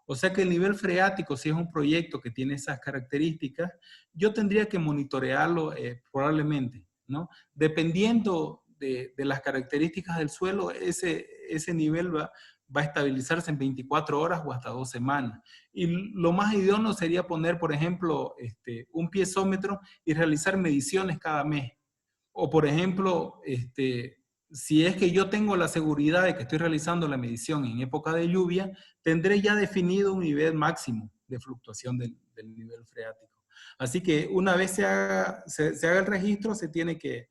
S2: O sea que el nivel freático, si es un proyecto que tiene esas características, yo tendría que monitorearlo probablemente, ¿no? Dependiendo de las características del suelo, ese nivel va a estabilizarse en 24 horas o hasta 2 semanas. Y lo más idóneo sería poner, por ejemplo, un piezómetro y realizar mediciones cada mes. O por ejemplo, si es que yo tengo la seguridad de que estoy realizando la medición en época de lluvia, tendré ya definido un nivel máximo de fluctuación del nivel freático. Así que una vez se haga el registro, se tiene que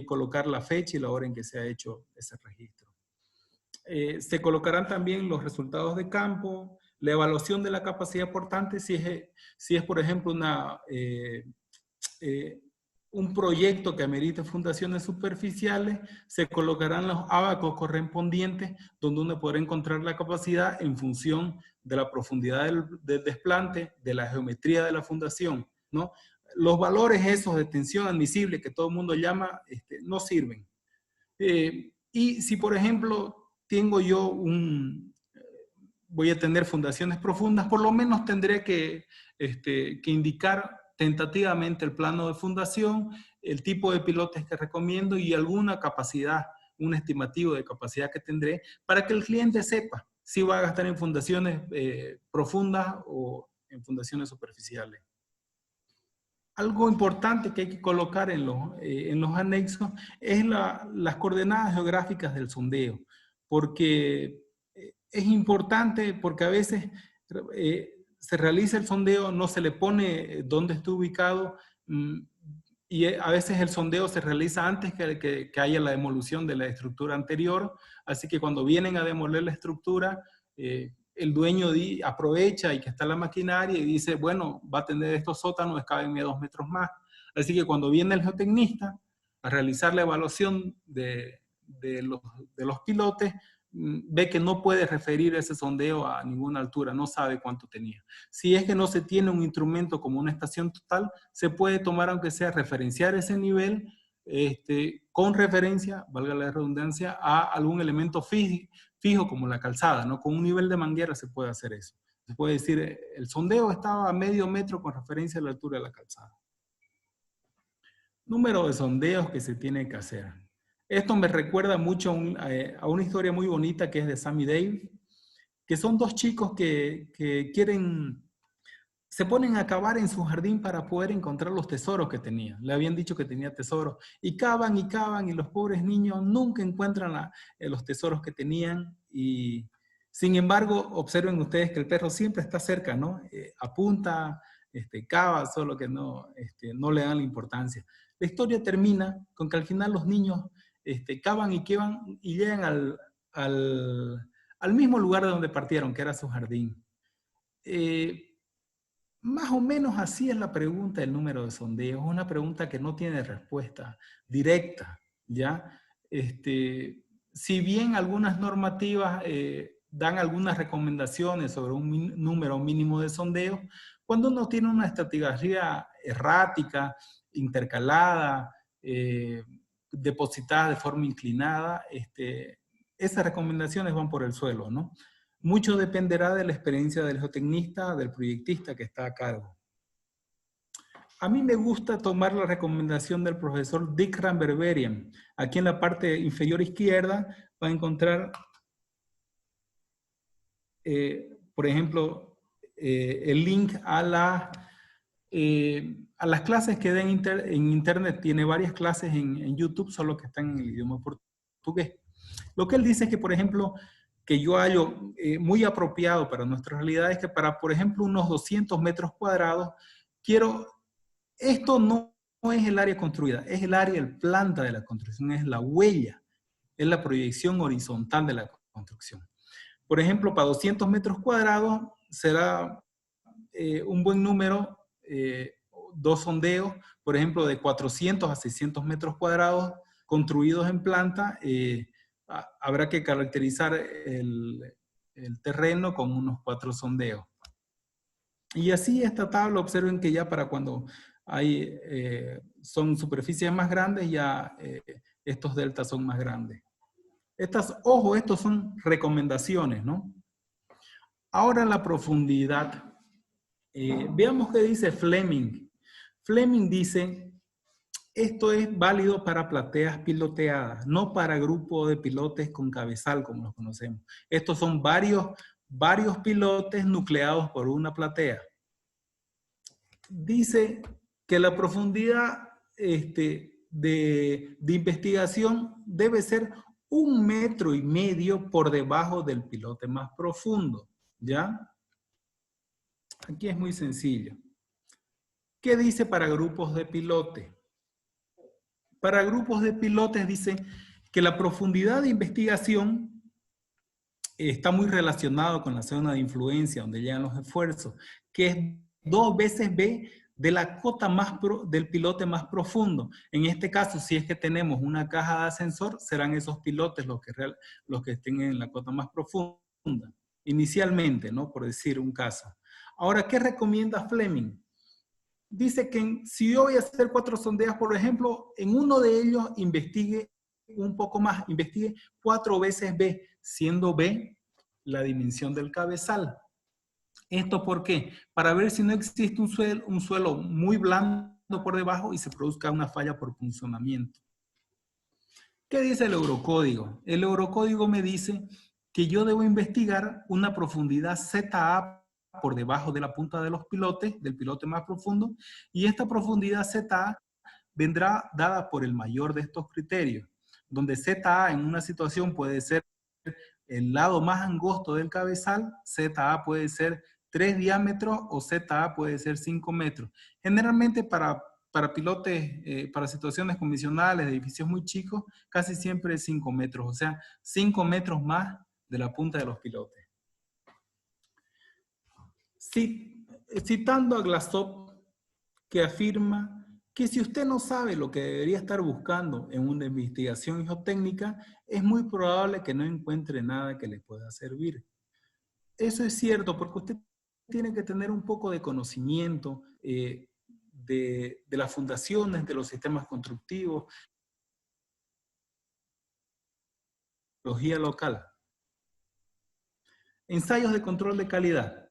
S2: colocar la fecha y la hora en que se ha hecho ese registro. Se colocarán también los resultados de campo, la evaluación de la capacidad portante, si es por ejemplo, un proyecto que amerite fundaciones superficiales, se colocarán los ábacos correspondientes donde uno podrá encontrar la capacidad en función de la profundidad del desplante, de la geometría de la fundación, ¿no? Los valores esos de tensión admisible que todo el mundo llama, no sirven. Y si, por ejemplo, tengo yo voy a tener fundaciones profundas, por lo menos tendré que indicar tentativamente el plano de fundación, el tipo de pilotes que recomiendo y alguna capacidad, un estimativo de capacidad que tendré para que el cliente sepa si va a gastar en fundaciones profundas o en fundaciones superficiales. Algo importante que hay que colocar en los anexos es las coordenadas geográficas del sondeo, porque es importante, porque a veces se realiza el sondeo, no se le pone dónde está ubicado, y a veces el sondeo se realiza antes que haya la demolición de la estructura anterior, así que cuando vienen a demoler la estructura, el dueño aprovecha y que está la maquinaria y dice, bueno, va a tener estos sótanos, cábenme 2 metros más. Así que cuando viene el geotecnista a realizar la evaluación de los pilotes, ve que no puede referir ese sondeo a ninguna altura, no sabe cuánto tenía. Si es que no se tiene un instrumento como una estación total, se puede tomar, aunque sea referenciar ese nivel, con referencia, valga la redundancia, a algún elemento fijo como la calzada, ¿no? Con un nivel de manguera se puede hacer eso. Se puede decir, el sondeo estaba a medio metro con referencia a la altura de la calzada. Número de sondeos que se tiene que hacer. Esto me recuerda mucho a una historia muy bonita que es de Sam y Dave, que son dos chicos que se ponen a cavar en su jardín para poder encontrar los tesoros que tenía. Le habían dicho que tenía tesoros. Y cavan y los pobres niños nunca encuentran los tesoros que tenían. Y sin embargo, observen ustedes que el perro siempre está cerca, ¿no? Apunta, cava, solo que no le dan la importancia. La historia termina con que al final los niños cavan y llegan al mismo lugar de donde partieron, que era su jardín. Más o menos así es la pregunta del número de sondeos. Es una pregunta que no tiene respuesta directa, ¿ya? Si bien algunas normativas dan algunas recomendaciones sobre un número mínimo de sondeos, cuando uno tiene una estratigrafía errática, intercalada, depositada de forma inclinada, esas recomendaciones van por el suelo, ¿no? Mucho dependerá de la experiencia del geotecnista, del proyectista que está a cargo. A mí me gusta tomar la recomendación del profesor Dick Ramberberian. Aquí en la parte inferior izquierda va a encontrar, por ejemplo, el link a las clases que da en internet. Tiene varias clases en YouTube, solo que están en el idioma portugués. Lo que él dice es que, por ejemplo, que yo hallo muy apropiado para nuestra realidad es que para, por ejemplo, unos 200 metros cuadrados, esto no es el área construida, es el área, el planta de la construcción, es la huella, es la proyección horizontal de la construcción. Por ejemplo, para 200 metros cuadrados será un buen número, 2 sondeos, por ejemplo, de 400 a 600 metros cuadrados construidos en planta. Habrá que caracterizar el terreno con unos 4 sondeos. Y así esta tabla, observen que ya para cuando son superficies más grandes, ya estos deltas son más grandes. Ojo, estos son recomendaciones, ¿no? Ahora la profundidad. Veamos qué dice Fleming. Fleming dice, esto es válido para plateas piloteadas, no para grupo de pilotes con cabezal, como los conocemos. Estos son varios pilotes nucleados por una platea. Dice que la profundidad de investigación debe ser 1,5 metros por debajo del pilote más profundo, ¿ya? Aquí es muy sencillo. ¿Qué dice para grupos de pilote? Para grupos de pilotes dice que la profundidad de investigación está muy relacionado con la zona de influencia donde llegan los esfuerzos, que es 2 veces B de la cota del pilote más profundo. En este caso, si es que tenemos una caja de ascensor, serán esos pilotes los que estén en la cota más profunda. Inicialmente, ¿no? Por decir un caso. Ahora, ¿qué recomienda Fleming? Dice que si yo voy a hacer 4 sondeos, por ejemplo, en uno de ellos investigue un poco más, investigue 4 veces B, siendo B la dimensión del cabezal. ¿Esto por qué? Para ver si no existe un suelo muy blando por debajo y se produzca una falla por punzonamiento. ¿Qué dice el Eurocódigo? El Eurocódigo me dice que yo debo investigar una profundidad ZA por debajo de la punta de los pilotes, del pilote más profundo, y esta profundidad ZA vendrá dada por el mayor de estos criterios, donde ZA en una situación puede ser el lado más angosto del cabezal, ZA puede ser 3 diámetros o ZA puede ser 5 metros. Generalmente para pilotes, para situaciones convencionales de edificios muy chicos, casi siempre es 5 metros, o sea, 5 metros más de la punta de los pilotes. Citando a Glasop, que afirma que si usted no sabe lo que debería estar buscando en una investigación geotécnica, es muy probable que no encuentre nada que le pueda servir. Eso es cierto, porque usted tiene que tener un poco de conocimiento de las fundaciones, de los sistemas constructivos, tecnología local. Ensayos de control de calidad.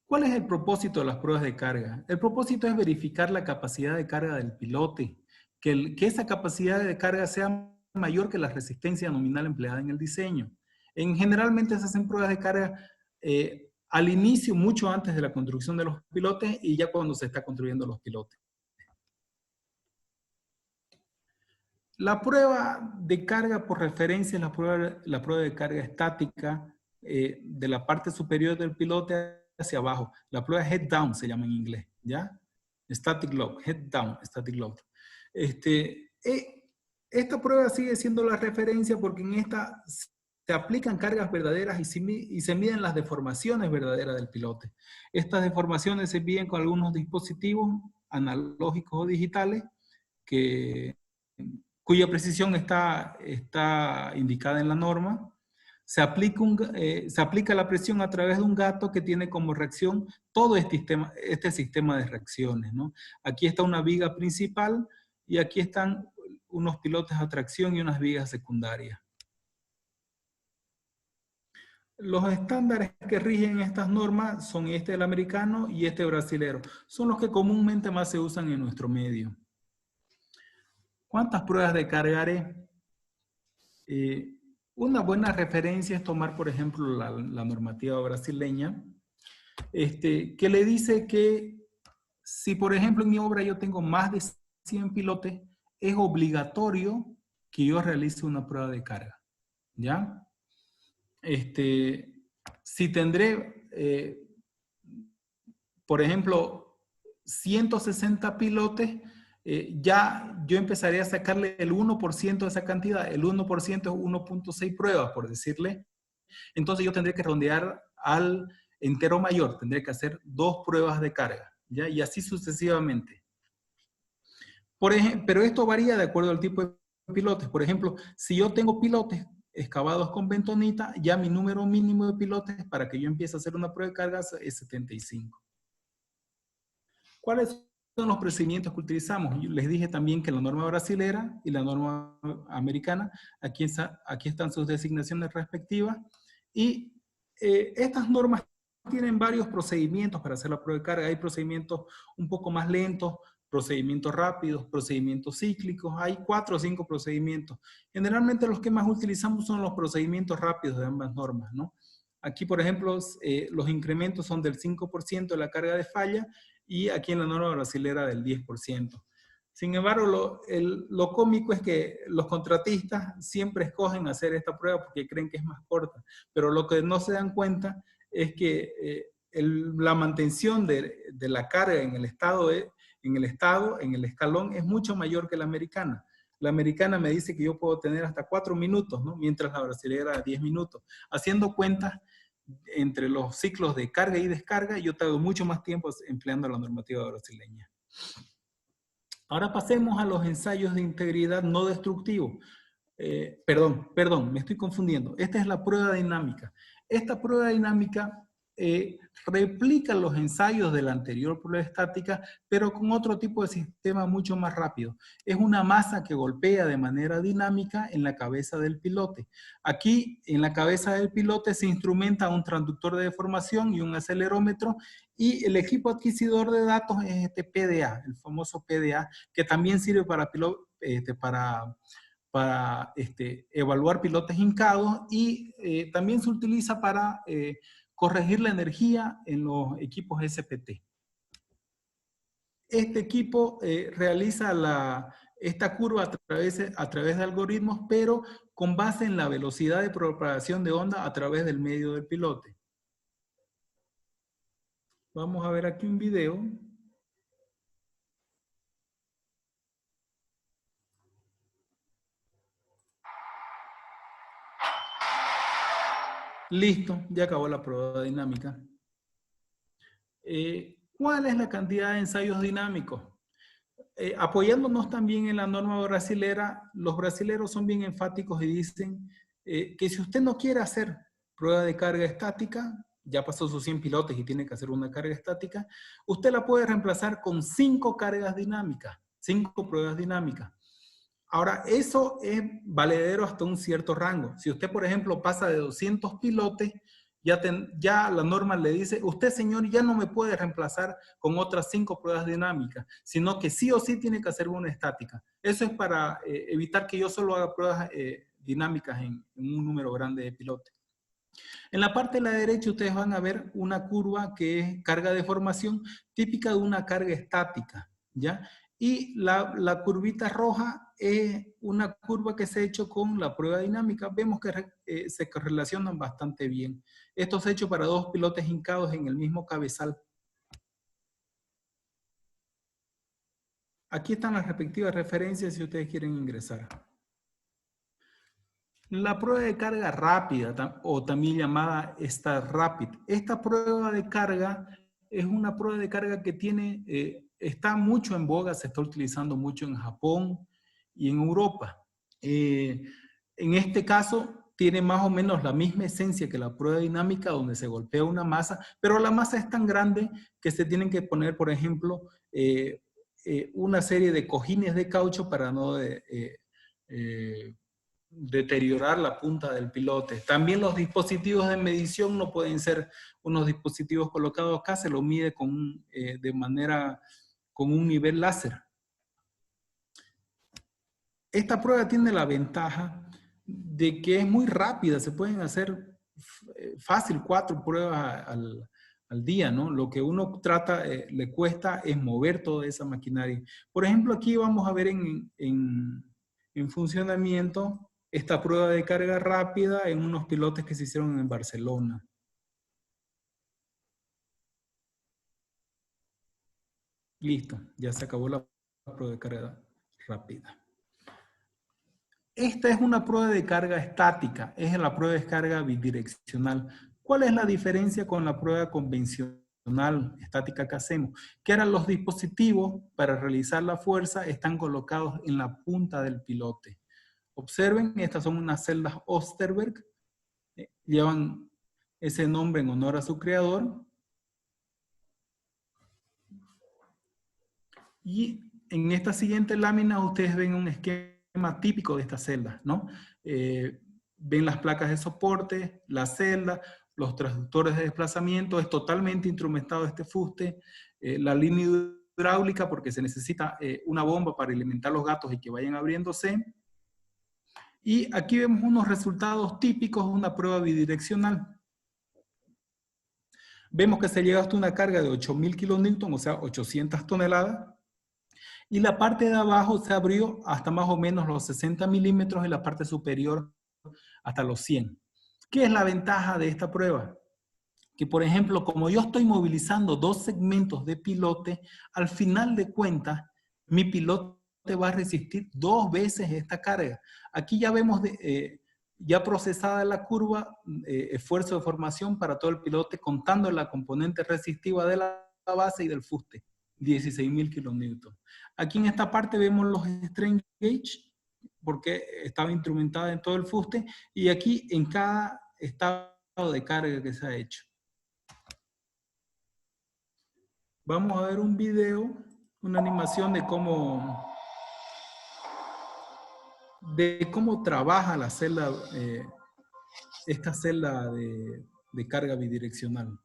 S2: ¿Cuál es el propósito de las pruebas de carga? El propósito es verificar la capacidad de carga del pilote, que esa capacidad de carga sea mayor que la resistencia nominal empleada en el diseño. Generalmente se hacen pruebas de carga al inicio, mucho antes de la construcción de los pilotes y ya cuando se está construyendo los pilotes. La prueba de carga por referencia es la prueba de carga estática de la parte superior del pilote hacia abajo. La prueba head down se llama en inglés, ¿ya? Static load, head down, static load. Esta prueba sigue siendo la referencia porque en esta se aplican cargas verdaderas y se miden las deformaciones verdaderas del pilote. Estas deformaciones se miden con algunos dispositivos analógicos o digitales cuya precisión está indicada en la norma. Se aplica la presión a través de un gato que tiene como reacción todo este sistema de reacciones, ¿no? Aquí está una viga principal y aquí están unos pilotes a tracción y unas vigas secundarias. Los estándares que rigen estas normas son este del americano y este brasilero. Son los que comúnmente más se usan en nuestro medio. ¿Cuántas pruebas de carga haré? Una buena referencia es tomar, por ejemplo, la normativa brasileña, que le dice que si, por ejemplo, en mi obra yo tengo más de 100 pilotes, es obligatorio que yo realice una prueba de carga, ¿ya? Si tendré, por ejemplo, 160 pilotes, ya yo empezaré a sacarle el 1% de esa cantidad. El 1% es 1.6 pruebas, por decirle. Entonces yo tendré que redondear al entero mayor. Tendré que hacer 2 pruebas de carga, ¿ya? Y así sucesivamente. Pero esto varía de acuerdo al tipo de pilotes. Por ejemplo, si yo tengo pilotes excavados con bentonita, ya mi número mínimo de pilotes para que yo empiece a hacer una prueba de carga es 75. ¿Cuáles son los procedimientos que utilizamos? Yo les dije también que la norma brasilera y la norma americana, aquí están sus designaciones respectivas, y estas normas tienen varios procedimientos para hacer la prueba de carga. Hay procedimientos un poco más lentos, procedimientos rápidos, procedimientos cíclicos, hay 4 o 5 procedimientos. Generalmente los que más utilizamos son los procedimientos rápidos de ambas normas, ¿no? Aquí, por ejemplo, los incrementos son del 5% de la carga de falla, y aquí en la norma brasilera del 10%. Sin embargo, lo cómico es que los contratistas siempre escogen hacer esta prueba porque creen que es más corta, pero lo que no se dan cuenta es que la mantención de la carga en el escalón es mucho mayor que la americana. La americana me dice que yo puedo tener hasta 4 minutos, ¿no? Mientras la brasilera 10 minutos. Haciendo cuentas, entre los ciclos de carga y descarga, yo tardo mucho más tiempo empleando la normativa brasileña. Ahora pasemos a los ensayos de integridad no destructivo. Perdón, me estoy confundiendo. Esta es la prueba dinámica. Esta prueba dinámica replica los ensayos de la anterior prueba estática, pero con otro tipo de sistema mucho más rápido. Es una masa que golpea de manera dinámica en la cabeza del pilote. Aquí, en la cabeza del pilote, se instrumenta un transductor de deformación y un acelerómetro, y el equipo adquisidor de datos es este PDA, el famoso PDA, que también sirve para evaluar pilotes hincados, y también se utiliza para corregir la energía en los equipos SPT. Este equipo realiza esta curva a través de algoritmos, pero con base en la velocidad de propagación de onda a través del medio del pilote. Vamos a ver aquí un video. Listo, ya acabó la prueba dinámica. ¿Cuál es la cantidad de ensayos dinámicos? Apoyándonos también en la norma brasilera, los brasileros son bien enfáticos y dicen que si usted no quiere hacer prueba de carga estática, ya pasó sus 100 pilotes y tiene que hacer una carga estática, usted la puede reemplazar con 5 cargas dinámicas, 5 pruebas dinámicas. Ahora, eso es valedero hasta un cierto rango. Si usted, por ejemplo, pasa de 200 pilotes, ya la norma le dice, usted, señor, ya no me puede reemplazar con otras 5 pruebas dinámicas, sino que sí o sí tiene que hacer una estática. Eso es para evitar que yo solo haga pruebas dinámicas en un número grande de pilotes. En la parte de la derecha ustedes van a ver una curva que es carga de formación típica de una carga estática, ¿ya? Y la curvita roja es una curva que se ha hecho con la prueba dinámica. Vemos que se correlacionan bastante bien. Esto se ha hecho para 2 pilotes hincados en el mismo cabezal. Aquí están las respectivas referencias si ustedes quieren ingresar. La prueba de carga rápida, o también llamada Start Rapid. Esta prueba de carga es una prueba de carga que está mucho en boga, se está utilizando mucho en Japón y en Europa. En este caso, tiene más o menos la misma esencia que la prueba dinámica, donde se golpea una masa, pero la masa es tan grande que se tienen que poner, por ejemplo, una serie de cojines de caucho para no deteriorar la punta del pilote. También los dispositivos de medición no pueden ser unos dispositivos colocados acá, se lo mide con un nivel láser. Esta prueba tiene la ventaja de que es muy rápida, se pueden hacer fácil 4 pruebas al día, ¿no? Lo que uno le cuesta es mover toda esa maquinaria. Por ejemplo, aquí vamos a ver en funcionamiento esta prueba de carga rápida en unos pilotes que se hicieron en Barcelona. Listo, ya se acabó la prueba de carga rápida. Esta es una prueba de carga estática, es la prueba de carga bidireccional. ¿Cuál es la diferencia con la prueba convencional estática que hacemos? Que ahora los dispositivos para realizar la fuerza están colocados en la punta del pilote. Observen, estas son unas celdas Osterberg, llevan ese nombre en honor a su creador. Y en esta siguiente lámina ustedes ven un esquema típico de estas celdas, ¿no? Ven las placas de soporte, la celda, los transductores de desplazamiento, es totalmente instrumentado este fuste, la línea hidráulica porque se necesita una bomba para alimentar los gatos y que vayan abriéndose. Y aquí vemos unos resultados típicos de una prueba bidireccional. Vemos que se llega hasta una carga de 8.000 kilonewton, o sea, 800 toneladas. Y la parte de abajo se abrió hasta más o menos los 60 milímetros y la parte superior hasta los 100. ¿Qué es la ventaja de esta prueba? Que, por ejemplo, como yo estoy movilizando 2 segmentos de pilote, al final de cuentas, mi pilote va a resistir 2 veces esta carga. Aquí ya vemos ya procesada la curva, esfuerzo de formación para todo el pilote, contando la componente resistiva de la base y del fuste, 16.000 kilonewton. Aquí en esta parte vemos los strain gauge, porque estaba instrumentada en todo el fuste, y aquí en cada estado de carga que se ha hecho. Vamos a ver un video, una animación de cómo trabaja la celda, esta celda de carga bidireccional.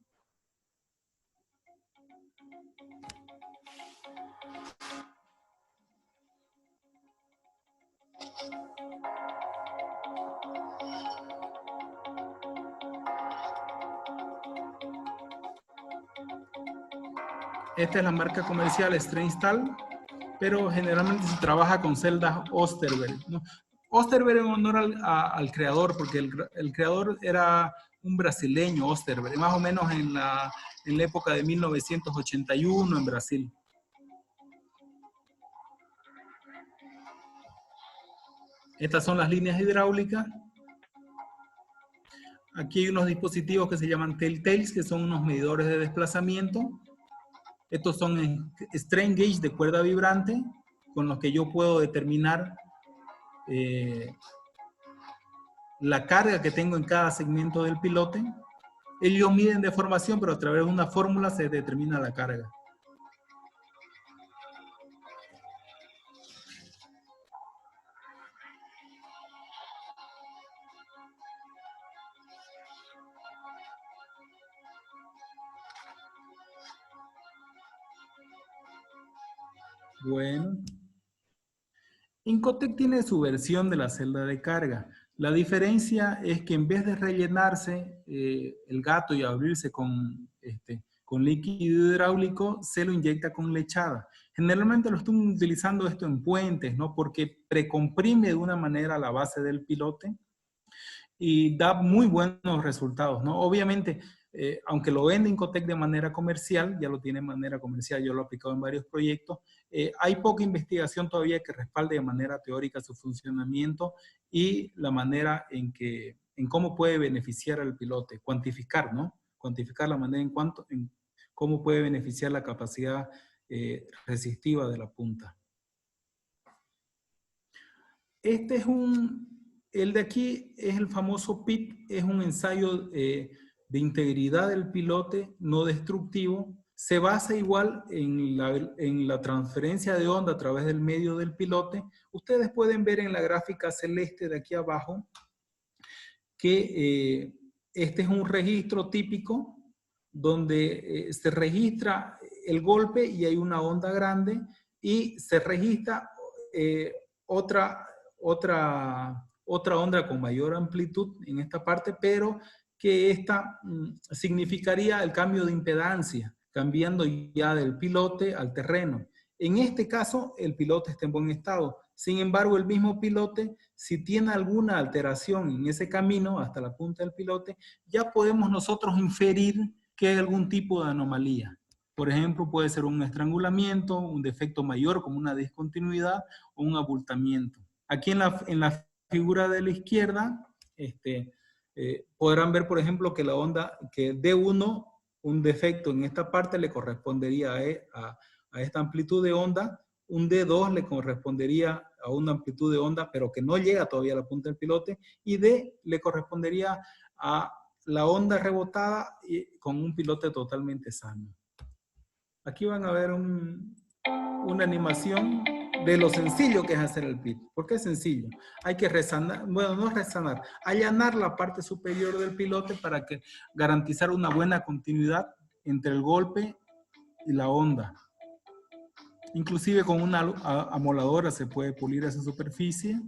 S2: Esta es la marca comercial Streinstal, pero generalmente se trabaja con celdas Osterberg, ¿no? Osterberg en honor al creador, porque el creador era un brasileño, Osterberg, más o menos en la época de 1981 en Brasil. Estas son las líneas hidráulicas. Aquí hay unos dispositivos que se llaman telltales, que son unos medidores de desplazamiento. Estos son strain gauge de cuerda vibrante, con los que yo puedo determinar la carga que tengo en cada segmento del pilote. Ellos miden deformación, pero a través de una fórmula se determina la carga. Bueno. Incotec tiene su versión de la celda de carga. La diferencia es que en vez de rellenarse el gato y abrirse con líquido hidráulico, se lo inyecta con lechada. Generalmente lo están utilizando esto en puentes, ¿no? Porque precomprime de una manera la base del pilote y da muy buenos resultados, ¿no? Obviamente, aunque lo vende Incotec de manera comercial, ya lo tiene de manera comercial, yo lo he aplicado en varios proyectos, hay poca investigación todavía que respalde de manera teórica su funcionamiento y la manera en cómo puede beneficiar al pilote, cuantificar, ¿no? Cuantificar la manera en cómo puede beneficiar la capacidad resistiva de la punta. Este es el de aquí es el famoso PIT, es un ensayo de integridad del pilote no destructivo. Se basa igual en la transferencia de onda a través del medio del pilote. Ustedes pueden ver en la gráfica celeste de aquí abajo que este es un registro típico donde se registra el golpe y hay una onda grande y se registra otra onda con mayor amplitud en esta parte, pero que esta significaría el cambio de impedancia, cambiando ya del pilote al terreno. En este caso, el pilote está en buen estado. Sin embargo, el mismo pilote, si tiene alguna alteración en ese camino hasta la punta del pilote, ya podemos nosotros inferir que hay algún tipo de anomalía. Por ejemplo, puede ser un estrangulamiento, un defecto mayor como una discontinuidad o un abultamiento. Aquí en la figura de la izquierda podrán ver, por ejemplo, que la onda, que D1, un defecto en esta parte le correspondería a esta amplitud de onda, un D2 le correspondería a una amplitud de onda, pero que no llega todavía a la punta del pilote, y D le correspondería a la onda rebotada con un pilote totalmente sano. Aquí van a ver una animación de lo sencillo que es hacer el PIT. ¿Por qué es sencillo? Hay que resanar, bueno, no resanar, allanar la parte superior del pilote para garantizar una buena continuidad entre el golpe y la onda. Inclusive con una amoladora se puede pulir esa superficie.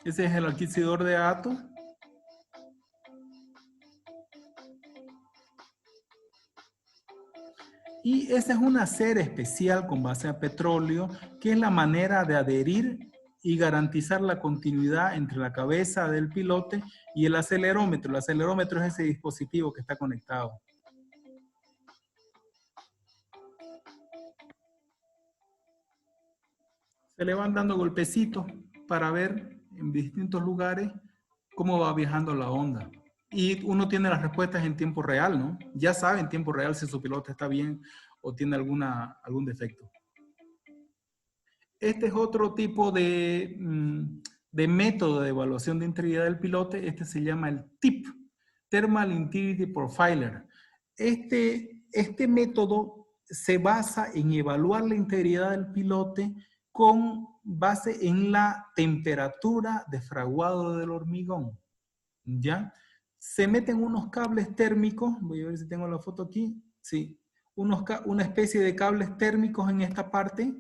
S2: Ese es el adquisidor de datos. Y esa es una cera especial con base a petróleo, que es la manera de adherir y garantizar la continuidad entre la cabeza del pilote y el acelerómetro. El acelerómetro es ese dispositivo que está conectado. Se le van dando golpecitos para ver en distintos lugares cómo va viajando la onda. Y uno tiene las respuestas en tiempo real, ¿no? Ya sabe en tiempo real si su piloto está bien o tiene algún defecto. Este es otro tipo de método de evaluación de integridad del pilote. Este se llama el TIP, Thermal Integrity Profiler. Este este método se basa en evaluar la integridad del pilote con base en la temperatura de fraguado del hormigón, ¿ya? Se meten unos cables térmicos, voy a ver si tengo la foto aquí, sí, una especie de cables térmicos en esta parte.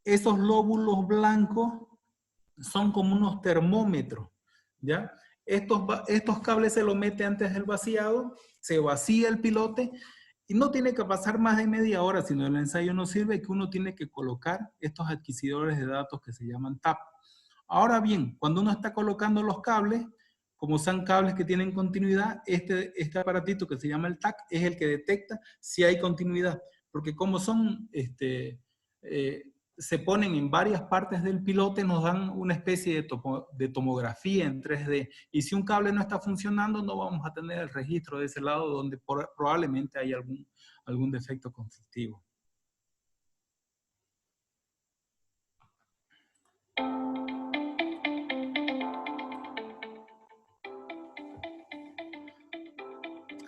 S2: Esos lóbulos blancos son como unos termómetros, ¿ya? Estos cables se los mete antes del vaciado, se vacía el pilote y no tiene que pasar más de media hora, sino el ensayo no sirve, que uno tiene que colocar estos adquisidores de datos que se llaman TAP. Ahora bien, cuando uno está colocando los cables, como son cables que tienen continuidad, este aparatito que se llama el TAC es el que detecta si hay continuidad, porque como son se ponen en varias partes del pilote, nos dan una especie de tomografía en 3D. Y si un cable no está funcionando, no vamos a tener el registro de ese lado donde probablemente hay algún defecto constructivo.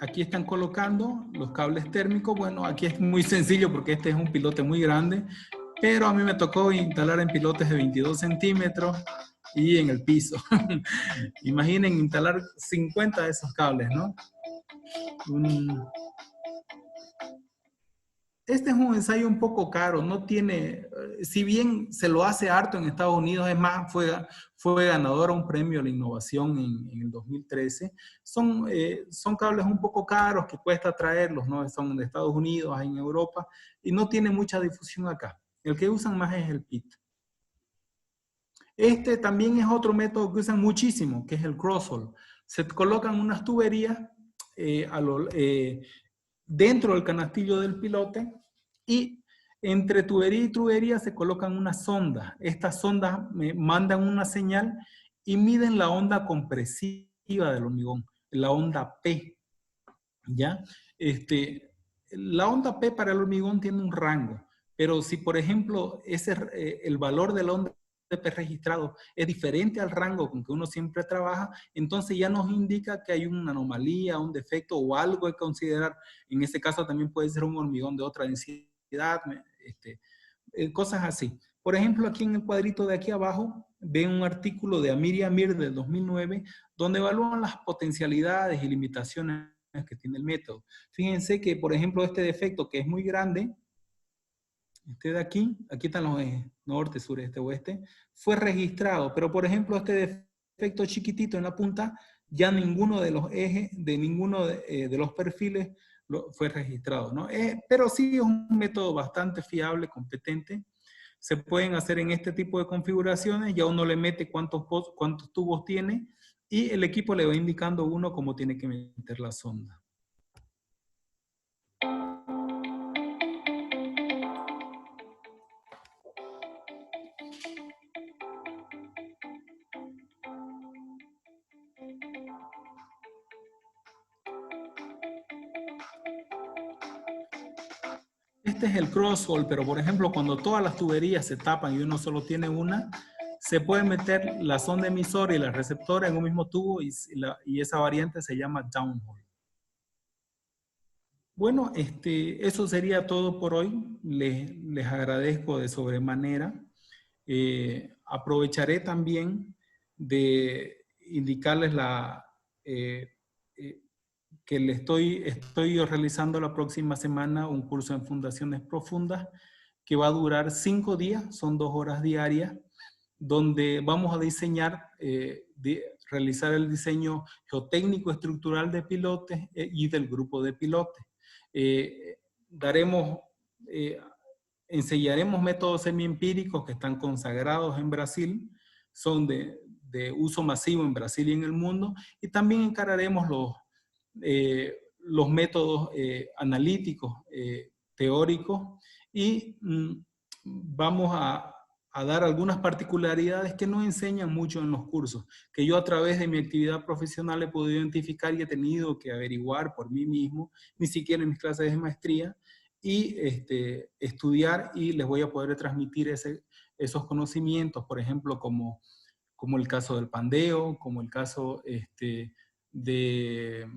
S2: Aquí están colocando los cables térmicos. Bueno, aquí es muy sencillo porque este es un pilote muy grande, pero a mí me tocó instalar en pilotes de 22 centímetros y en el piso. Imaginen instalar 50 de esos cables, ¿no? Este es un ensayo un poco caro, no tiene, si bien se lo hace harto en Estados Unidos, es más, fue ganador a un premio a la innovación en el 2013, son cables un poco caros que cuesta traerlos, ¿no? Son de Estados Unidos, en Europa, y no tiene mucha difusión acá. El que usan más es el PIT. Este también es otro método que usan muchísimo, que es el cross-hole. Se colocan unas tuberías dentro del canastillo del pilote y entre tubería y tubería se colocan unas sondas. Estas sondas mandan una señal y miden la onda compresiva del hormigón, la onda P, ¿ya? La onda P para el hormigón tiene un rango, pero si por ejemplo el valor de la onda P registrado es diferente al rango con que uno siempre trabaja, entonces ya nos indica que hay una anomalía, un defecto o algo que considerar. En este caso también puede ser un hormigón de otra densidad, cosas así. Por ejemplo, aquí en el cuadrito de aquí abajo ven un artículo de Amir y Amir del 2009 donde evalúan las potencialidades y limitaciones que tiene el método. Fíjense que, por ejemplo, este defecto que es muy grande, este de aquí están los ejes, norte, sur, este, oeste, fue registrado, pero por ejemplo este defecto chiquitito en la punta, ya ninguno de los ejes, de ninguno de los perfiles fue registrado, ¿no? Pero sí es un método bastante fiable, competente. Se pueden hacer en este tipo de configuraciones, ya uno le mete cuántos tubos tiene y el equipo le va indicando uno cómo tiene que meter la sonda. Este es el cross-hole, pero por ejemplo, cuando todas las tuberías se tapan y uno solo tiene una, se puede meter la sonda emisora y la receptora en un mismo tubo y esa variante se llama downhole. Bueno, eso sería todo por hoy. Les agradezco de sobremanera. Aprovecharé también de indicarles que estoy realizando la próxima semana un curso en Fundaciones Profundas que va a durar 5 días, son 2 horas diarias, donde vamos a diseñar, realizar el diseño geotécnico estructural de pilotes y del grupo de pilotes. Enseñaremos métodos semiempíricos que están consagrados en Brasil, son de uso masivo en Brasil y en el mundo, y también encararemos los métodos analíticos, teóricos, y vamos a dar algunas particularidades que no enseñan mucho en los cursos, que yo a través de mi actividad profesional he podido identificar y he tenido que averiguar por mí mismo, ni siquiera en mis clases de maestría, y estudiar, y les voy a poder transmitir esos conocimientos, por ejemplo, como el caso del pandeo, como el caso de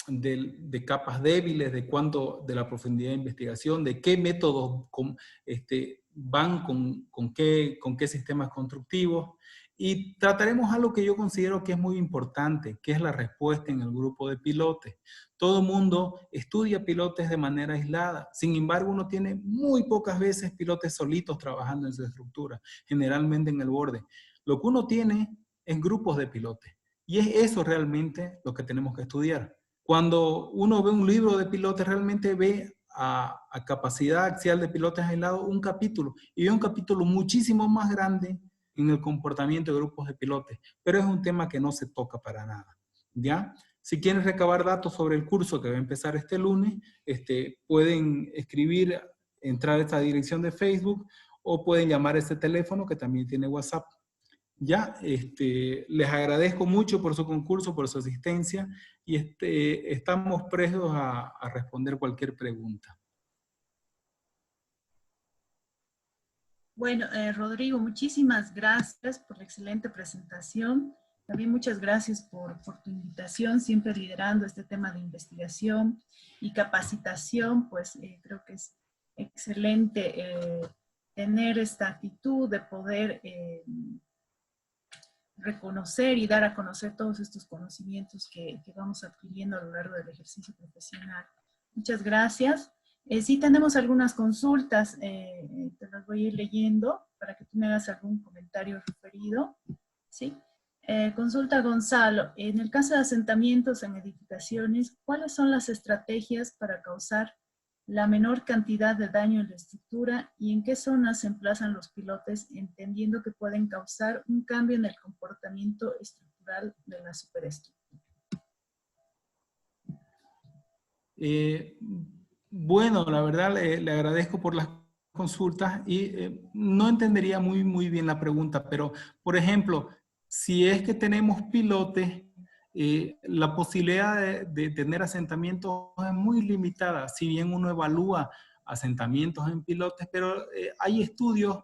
S2: de capas débiles, de la profundidad de investigación, de qué métodos van con qué sistemas constructivos. Y trataremos algo que yo considero que es muy importante, que es la respuesta en el grupo de pilotes. Todo mundo estudia pilotes de manera aislada. Sin embargo, uno tiene muy pocas veces pilotes solitos trabajando en su estructura, generalmente en el borde. Lo que uno tiene es grupos de pilotes. Y es eso realmente lo que tenemos que estudiar. Cuando uno ve un libro de pilotes, realmente ve a capacidad axial de pilotes aislados un capítulo. Y ve un capítulo muchísimo más grande en el comportamiento de grupos de pilotes. Pero es un tema que no se toca para nada. ¿Ya? Si quieren recabar datos sobre el curso que va a empezar este lunes, pueden escribir, entrar a esta dirección de Facebook o pueden llamar a este teléfono que también tiene WhatsApp. Ya, les agradezco mucho por su concurso, por su asistencia y estamos prestos a responder cualquier pregunta.
S1: Bueno, Rodrigo, muchísimas gracias por la excelente presentación. También muchas gracias por tu invitación, siempre liderando este tema de investigación y capacitación. Pues creo que es excelente tener esta actitud de poder reconocer y dar a conocer todos estos conocimientos que vamos adquiriendo a lo largo del ejercicio profesional. Muchas gracias. Sí tenemos algunas consultas, te las voy a ir leyendo para que tú me hagas algún comentario referido. ¿Sí? Consulta Gonzalo, en el caso de asentamientos en edificaciones, ¿cuáles son las estrategias para causar la menor cantidad de daño en la estructura y en qué zonas se emplazan los pilotes, entendiendo que pueden causar un cambio en el comportamiento estructural de la superestructura?
S2: Bueno, la verdad le agradezco por las consultas y no entendería muy bien la pregunta, pero por ejemplo, si es que tenemos pilotes, la posibilidad de tener asentamientos es muy limitada, si bien uno evalúa asentamientos en pilotes, pero hay estudios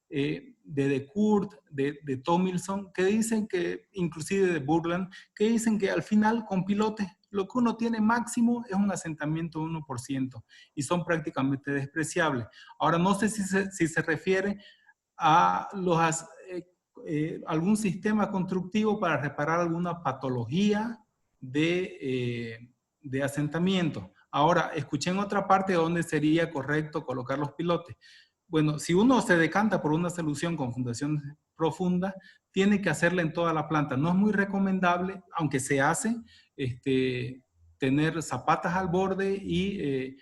S2: de Kurt, de Tomilson, que dicen que, inclusive de Burland, que dicen que al final con pilotes lo que uno tiene máximo es un asentamiento de 1% y son prácticamente despreciables. Ahora, no sé si se refiere a algún sistema constructivo para reparar alguna patología de asentamiento. Ahora, escuché en otra parte donde sería correcto colocar los pilotes. Bueno, si uno se decanta por una solución con fundaciones profundas, tiene que hacerla en toda la planta. No es muy recomendable, aunque se hace, tener zapatas al borde y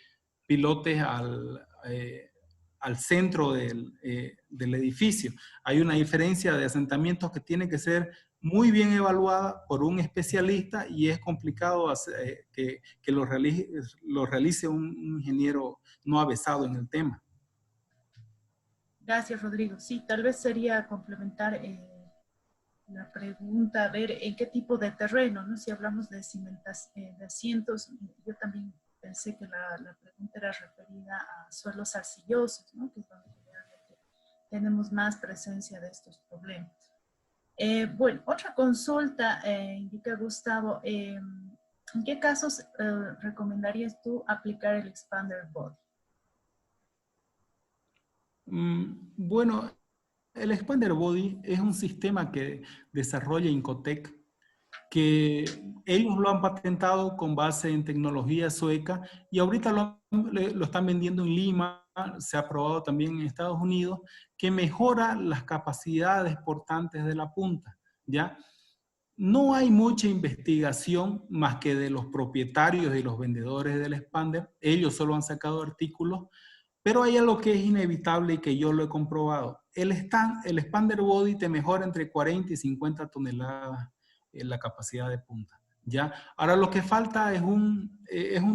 S2: pilotes al centro del edificio. Hay una diferencia de asentamientos que tiene que ser muy bien evaluada por un especialista y es complicado que lo realice un ingeniero no avesado en el tema.
S1: Gracias, Rodrigo. Sí, tal vez sería complementar la pregunta, a ver en qué tipo de terreno, ¿no? Si hablamos de de asientos, yo también pensé que la pregunta era referida a suelos arcillosos, ¿no? Que es donde generalmente tenemos más presencia de estos problemas. Bueno, otra consulta, indica Gustavo, ¿en qué casos recomendarías tú aplicar el expander body?
S2: Bueno, el expander body es un sistema que desarrolla Incotec, que ellos lo han patentado con base en tecnología sueca y ahorita lo están vendiendo en Lima, se ha aprobado también en Estados Unidos, que mejora las capacidades portantes de la punta, ¿ya? No hay mucha investigación más que de los propietarios y los vendedores del expander, ellos solo han sacado artículos, pero hay algo que es inevitable y que yo lo he comprobado. El expander body te mejora entre 40 y 50 toneladas en la capacidad de punta. ¿Ya? Ahora lo que falta es un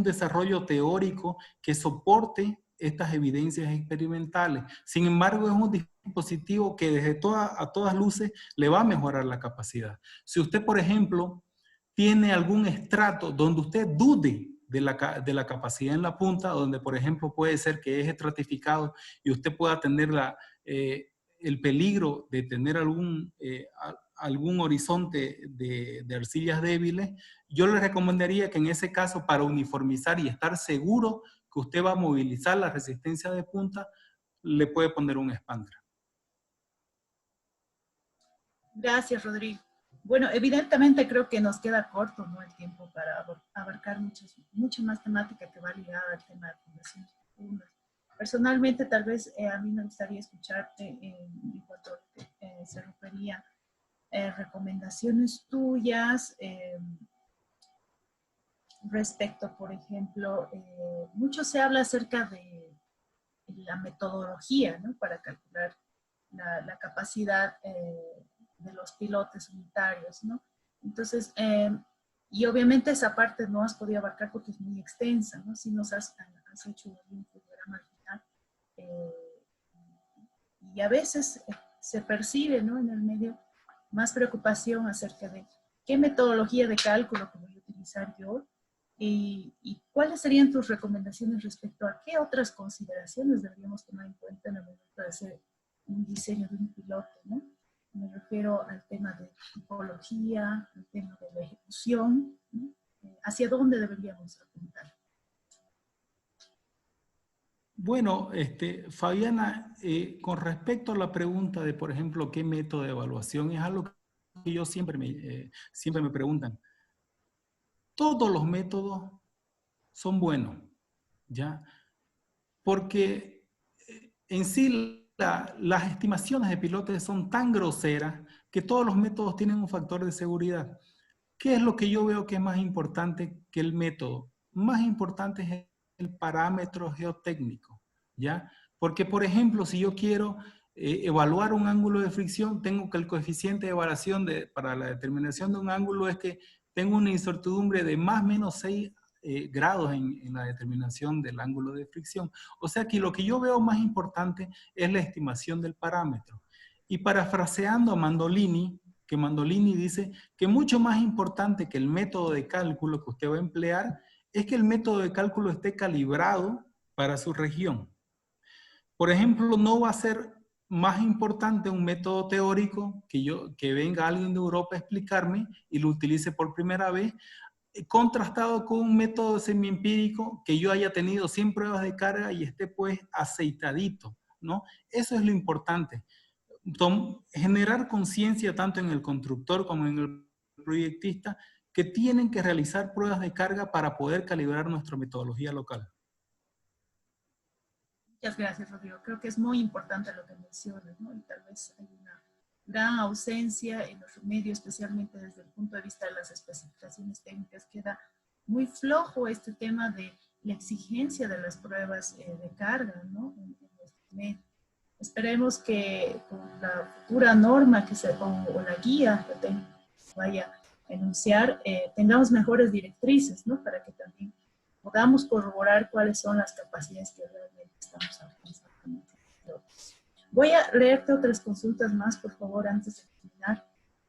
S2: desarrollo teórico que soporte estas evidencias experimentales. Sin embargo, es un dispositivo que a todas luces le va a mejorar la capacidad. Si usted, por ejemplo, tiene algún estrato donde usted dude de la capacidad en la punta, donde por ejemplo puede ser que es estratificado y usted pueda tener el peligro de tener algún horizonte de arcillas débiles, yo le recomendaría que en ese caso, para uniformizar y estar seguro que usted va a movilizar la resistencia de punta, le puede poner un expander.
S1: Gracias, Rodrigo. Bueno, evidentemente creo que nos queda corto, ¿no?, el tiempo para abarcar mucha más temática que va ligada al tema de fundaciones profundas. Personalmente, tal vez a mí me gustaría escucharte en cuanto a lo que se refería recomendaciones tuyas respecto, por ejemplo, mucho se habla acerca de la metodología, ¿no?, para calcular la capacidad de los pilotes unitarios, ¿no? Entonces, y obviamente esa parte no has podido abarcar porque es muy extensa, ¿no? Si nos has hecho un programa al final. Y a veces se percibe, ¿no?, en el medio más preocupación acerca de qué metodología de cálculo que voy a utilizar yo y cuáles serían tus recomendaciones respecto a qué otras consideraciones deberíamos tomar en cuenta en el momento de hacer un diseño de un piloto, ¿no? Me refiero al tema de tipología, al tema de la ejecución, ¿no? ¿Hacia dónde deberíamos apuntar?
S2: Bueno, Fabiana, con respecto a la pregunta de, por ejemplo, qué método de evaluación, es algo que yo siempre me preguntan. Todos los métodos son buenos, ¿ya? Porque en sí las estimaciones de pilotes son tan groseras que todos los métodos tienen un factor de seguridad. ¿Qué es lo que yo veo que es más importante que el método? Más importante es el parámetro geotécnico, ¿ya? Porque, por ejemplo, si yo quiero evaluar un ángulo de fricción, tengo que el coeficiente de variación para la determinación de un ángulo es que tengo una incertidumbre de más o menos 6 grados en la determinación del ángulo de fricción. O sea que lo que yo veo más importante es la estimación del parámetro. Y parafraseando a Mandolini, que Mandolini dice que mucho más importante que el método de cálculo que usted va a emplear es que el método de cálculo esté calibrado para su región. Por ejemplo, no va a ser más importante un método teórico que venga alguien de Europa a explicarme y lo utilice por primera vez, contrastado con un método semiempírico que yo haya tenido 100 pruebas de carga y esté pues aceitadito, ¿no? Eso es lo importante. Generar conciencia tanto en el constructor como en el proyectista que tienen que realizar pruebas de carga para poder calibrar nuestra metodología local.
S1: Muchas gracias, Rodrigo. Creo que es muy importante lo que mencionas, ¿no? Y tal vez hay una gran ausencia en los medios, especialmente desde el punto de vista de las especificaciones técnicas. Queda muy flojo este tema de la exigencia de las pruebas de carga, ¿no?, en nuestro medio. Esperemos que con la futura norma o la guía que vaya a enunciar, tengamos mejores directrices, ¿no?, para que también podamos corroborar cuáles son las capacidades que realmente estamos alcanzando. Voy a leerte otras consultas más, por favor, antes de terminar.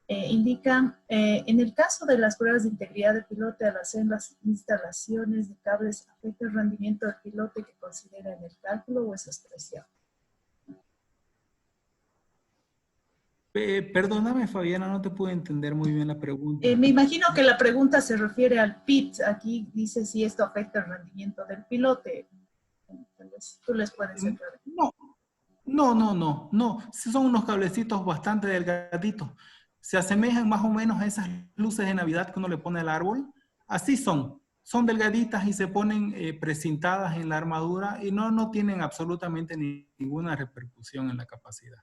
S1: Indican, en el caso de las pruebas de integridad de pilote al hacer las instalaciones de cables, ¿afecta el rendimiento del pilote que considera en el cálculo o es despreciable?
S2: Perdóname, Fabiana, no te pude entender muy bien la pregunta.
S1: Me imagino que la pregunta se refiere al PIT. Aquí dice si esto afecta el rendimiento del pilote. Entonces, tú les puedes aclarar.
S2: No. Son unos cablecitos bastante delgaditos. Se asemejan más o menos a esas luces de Navidad que uno le pone al árbol. Así son. Son delgaditas y se ponen precintadas en la armadura y no tienen absolutamente ninguna repercusión en la capacidad.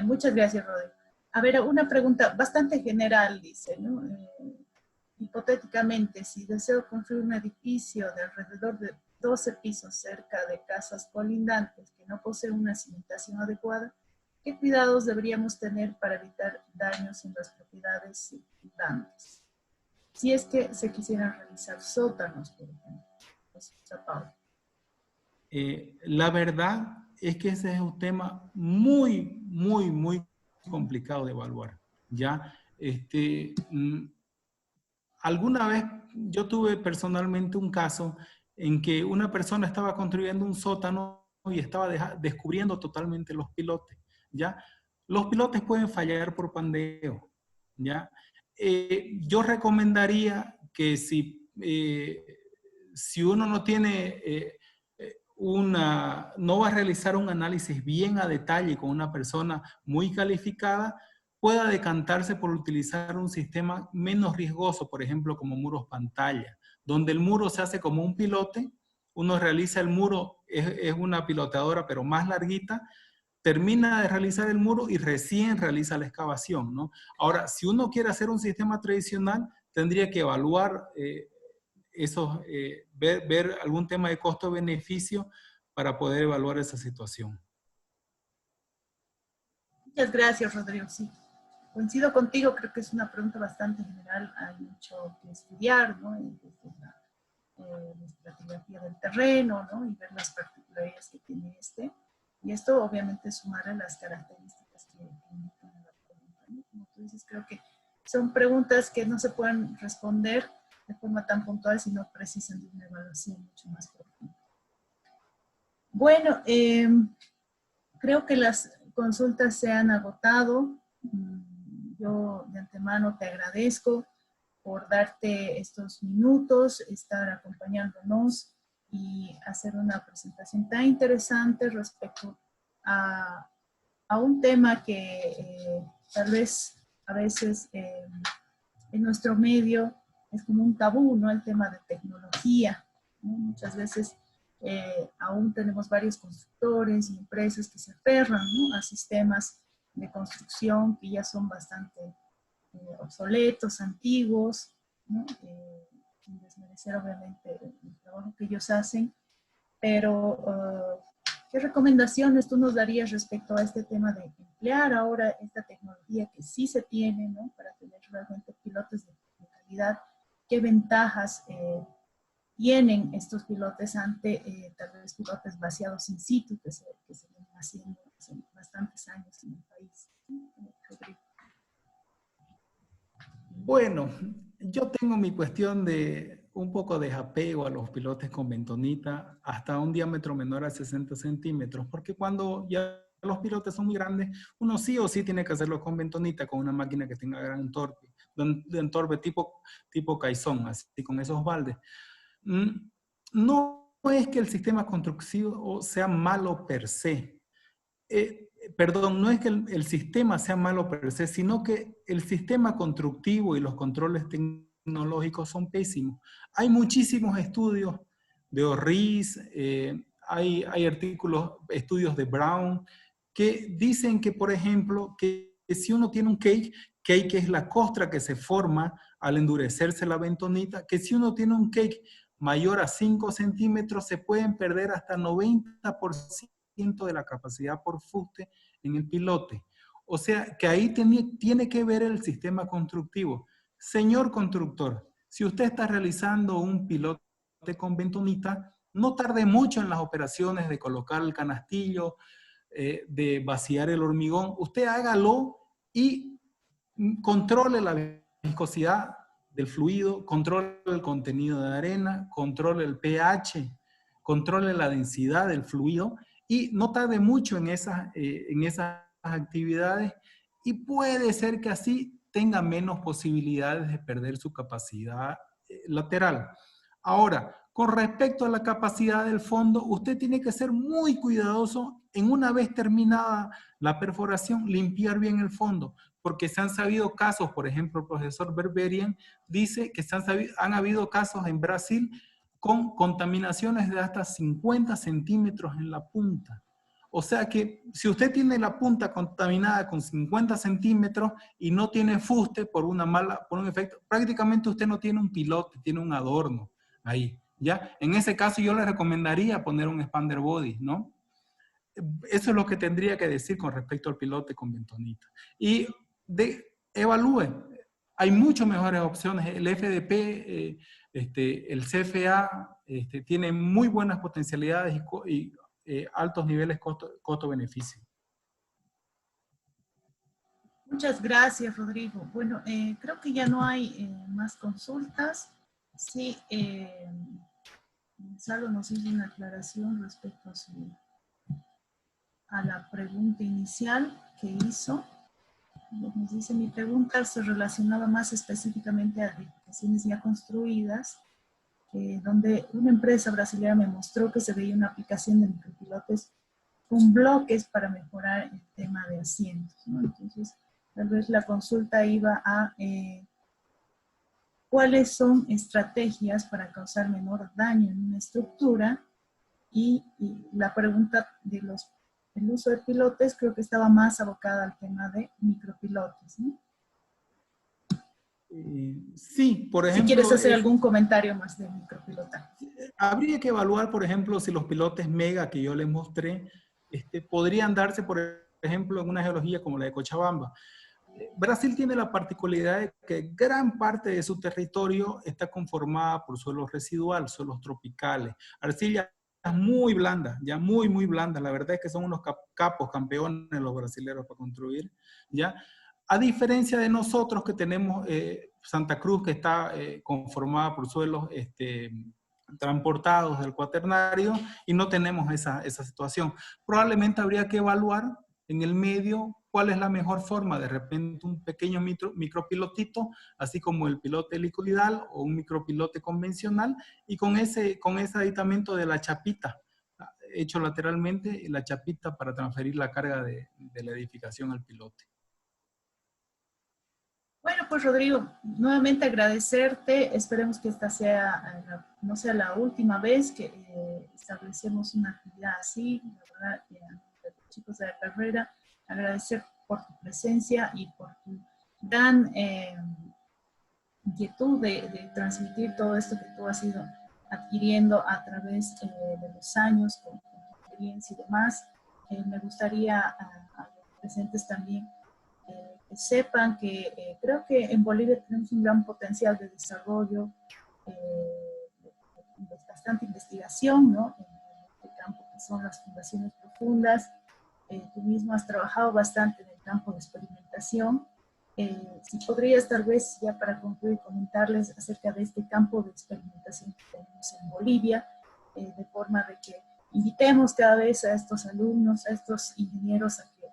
S1: Muchas gracias, Rodrigo. A ver, una pregunta bastante general, dice, ¿no? Hipotéticamente, si deseo construir un edificio de alrededor de 12 pisos cerca de casas colindantes que no poseen una cimentación adecuada, ¿qué cuidados deberíamos tener para evitar daños en las propiedades circundantes? Si es que se quisieran realizar sótanos, por ejemplo.
S2: La verdad es que ese es un tema muy complicado de evaluar, ¿ya? Alguna vez yo tuve personalmente un caso en que una persona estaba construyendo un sótano y estaba descubriendo totalmente los pilotes, ¿ya? Los pilotes pueden fallar por pandeo, ¿ya? Yo recomendaría que si uno no tiene no va a realizar un análisis bien a detalle con una persona muy calificada, pueda decantarse por utilizar un sistema menos riesgoso, por ejemplo, como muros pantalla, donde el muro se hace como un pilote, uno realiza el muro, es una piloteadora pero más larguita, termina de realizar el muro y recién realiza la excavación, ¿no? Ahora, si uno quiere hacer un sistema tradicional, tendría que evaluar ver algún tema de costo-beneficio para poder evaluar esa situación.
S1: Muchas gracias, Rodrigo. Sí, coincido contigo, creo que es una pregunta bastante general, hay mucho que estudiar, ¿no? Desde la estratigrafía del terreno, ¿no? Y ver las particularidades que tiene este. Y esto obviamente sumarle las características que indican la pregunta, ¿no? Como tú dices, creo que son preguntas que no se pueden responder de forma tan puntual, sino precisan de una evaluación mucho más profunda. Bueno, creo que las consultas se han agotado. Yo de antemano te agradezco por darte estos minutos, estar acompañándonos y hacer una presentación tan interesante respecto a un tema que tal vez a veces en nuestro medio es como un tabú, ¿no? El tema de tecnología, ¿no? Muchas veces aún tenemos varios constructores y empresas que se aferran, ¿no? A sistemas de construcción que ya son bastante obsoletos, antiguos, ¿no? Sin desmerecer obviamente el trabajo que ellos hacen, pero ¿qué recomendaciones tú nos darías respecto a este tema de emplear ahora esta tecnología que sí se tiene, ¿no? Para tener realmente pilotes de calidad? ¿Qué ventajas tienen estos pilotes ante tal vez pilotes vaciados in situ que se vienen haciendo hace bastantes años en el país? Rodrigo.
S2: Bueno, yo tengo mi cuestión de un poco de apego a los pilotes con bentonita hasta un diámetro menor a 60 centímetros, porque cuando ya los pilotes son muy grandes, uno sí o sí tiene que hacerlo con bentonita, con una máquina que tenga gran torque, un torque tipo caizón, así con esos baldes. No es que el sistema constructivo sea malo per se. Perdón, no es que el sistema sea malo per se, sino que el sistema constructivo y los controles tecnológicos son pésimos. Hay muchísimos estudios de ORRIS, hay estudios de Brown, que dicen que, por ejemplo, que si uno tiene un cake es la costra que se forma al endurecerse la bentonita, que si uno tiene un cake mayor a 5 centímetros, se pueden perder hasta 90% de la capacidad por fuste en el pilote. O sea, que ahí tiene que ver el sistema constructivo. Señor constructor, si usted está realizando un pilote con bentonita, no tarde mucho en las operaciones de colocar el canastillo, de vaciar el hormigón. Usted hágalo y controle la viscosidad del fluido, controle el contenido de arena, controle el pH, controle la densidad del fluido y no tarde mucho en esas actividades y puede ser que así tenga menos posibilidades de perder su capacidad lateral. Ahora, con respecto a la capacidad del fondo, usted tiene que ser muy cuidadoso en una vez terminada la perforación, limpiar bien el fondo, porque se han sabido casos, por ejemplo, el profesor Berberian dice que han habido casos en Brasil con contaminaciones de hasta 50 centímetros en la punta. O sea que si usted tiene la punta contaminada con 50 centímetros y no tiene fuste por un efecto, prácticamente usted no tiene un pilote, tiene un adorno ahí, ¿ya? En ese caso yo le recomendaría poner un expander body, ¿no? Eso es lo que tendría que decir con respecto al pilote con bentonita. Y evalúe. Hay muchas mejores opciones. El FDP, el CFA, tiene muy buenas potencialidades y altos niveles costo-beneficio.
S1: Muchas gracias, Rodrigo. Bueno, creo que ya no hay más consultas. Sí, Gonzalo nos hizo una aclaración respecto a su a la pregunta inicial que hizo. Nos dice, mi pregunta se relacionaba más específicamente a edificaciones ya construidas, donde una empresa brasileña me mostró que se veía una aplicación de micropilotes con bloques para mejorar el tema de asientos, ¿no? Entonces, tal vez la consulta iba a cuáles son estrategias para causar menor daño en una estructura, y la pregunta de el uso de pilotes creo que estaba más abocada al tema de micropilotes, ¿no?
S2: Sí, por
S1: Si quieres
S2: ejemplo,
S1: hacer algún comentario más de micropilotaje.
S2: habría que evaluar, por ejemplo, si los pilotes mega que yo les mostré podrían darse, por ejemplo, en una geología como la de Cochabamba. Brasil tiene la particularidad de que gran parte de su territorio está conformada por suelos residuales, suelos tropicales, arcillas muy blandas, ya muy, muy blandas. La verdad es que son unos capos, campeones los brasileños para construir, ¿ya? A diferencia de nosotros que tenemos Santa Cruz, que está conformada por suelos transportados del cuaternario, y no tenemos esa situación. Probablemente habría que evaluar en el medio cuál es la mejor forma, de repente un pequeño micropilotito, así como el pilote helicoidal o un micropilote convencional, y con ese aditamento de la chapita, hecho lateralmente, la chapita para transferir la carga de la edificación al pilote.
S1: Bueno, pues Rodrigo, nuevamente agradecerte. Esperemos que esta sea, no sea la última vez que establecemos una actividad así. La verdad, a los chicos de la carrera, agradecer por tu presencia y por tu gran inquietud de transmitir todo esto que tú has ido adquiriendo a través de los años, con tu experiencia y demás. Me gustaría a los presentes también que sepan que creo que en Bolivia tenemos un gran potencial de desarrollo, bastante investigación, ¿no? En este campo que son las fundaciones profundas. Tú mismo has trabajado bastante en el campo de experimentación. Si podrías tal vez ya para concluir comentarles acerca de este campo de experimentación que tenemos en Bolivia, de forma de que invitemos cada vez a estos alumnos, a estos ingenieros a que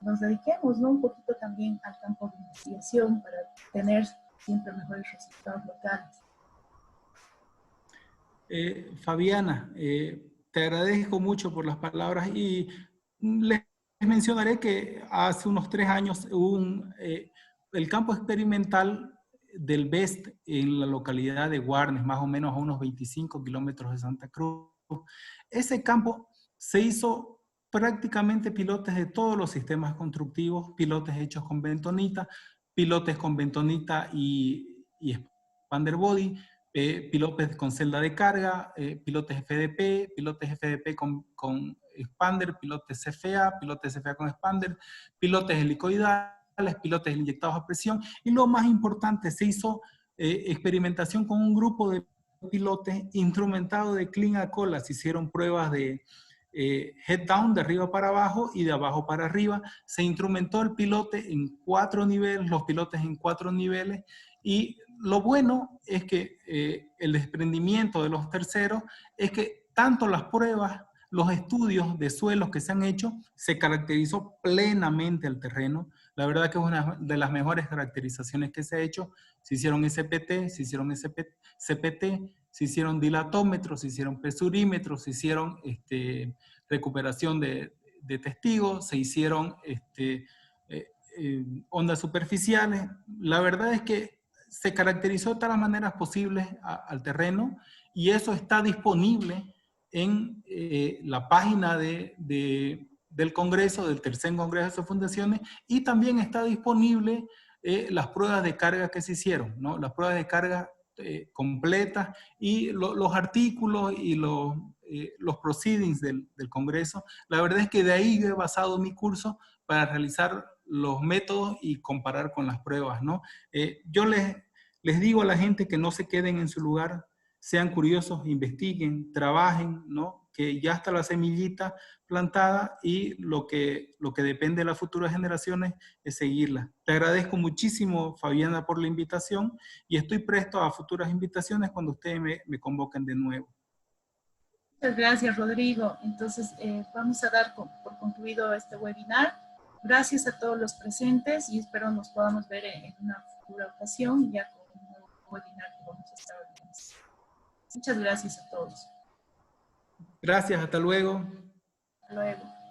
S1: nos dediquemos, ¿no? Un poquito también al campo de investigación para tener siempre mejores resultados locales.
S2: Fabiana, te agradezco mucho por las palabras y les mencionaré que hace unos 3 años hubo el campo experimental del BEST en la localidad de Guarnes, más o menos a unos 25 kilómetros de Santa Cruz. Ese campo se hizo prácticamente pilotes de todos los sistemas constructivos, pilotes hechos con bentonita, pilotes con bentonita y expander body, pilotes con celda de carga, pilotes FDP con expander, pilotes CFA con expander, pilotes helicoidales, pilotes inyectados a presión, y lo más importante, se hizo experimentación con un grupo de pilotes instrumentados de clean a cola. Se hicieron pruebas de head down, de arriba para abajo y de abajo para arriba. Se instrumentó el pilote en 4 niveles, los pilotes en 4 niveles, y lo bueno es que el desprendimiento de los terceros es que tanto las pruebas, los estudios de suelos que se han hecho, se caracterizó plenamente el terreno. La verdad que es una de las mejores caracterizaciones que se ha hecho. Se hicieron SPT, se hicieron CPT, se hicieron dilatómetros, se hicieron presurímetros, se hicieron recuperación de testigos, se hicieron ondas superficiales. La verdad es que se caracterizó de todas las maneras posibles al terreno, y eso está disponible en la página del Congreso, del tercer Congreso de Fundaciones, y también está disponible las pruebas de carga que se hicieron, ¿no? Las pruebas de carga completas y los artículos y los proceedings del Congreso. La verdad es que de ahí yo he basado mi curso para realizar los métodos y comparar con las pruebas, ¿no? Yo les digo a la gente que no se queden en su lugar, sean curiosos, investiguen, trabajen, ¿no? Que ya está la semillita plantada, y lo que depende de las futuras generaciones es seguirla. Te agradezco muchísimo, Fabiana, por la invitación, y estoy presto a futuras invitaciones cuando ustedes me convoquen de nuevo.
S1: Muchas gracias, Rodrigo. Entonces, vamos a dar por concluido este webinar. Gracias a todos los presentes y espero nos podamos ver en una futura ocasión ya con un nuevo webinar que vamos a estar organizando. Muchas gracias a todos.
S2: Gracias, hasta luego.
S1: Hasta luego.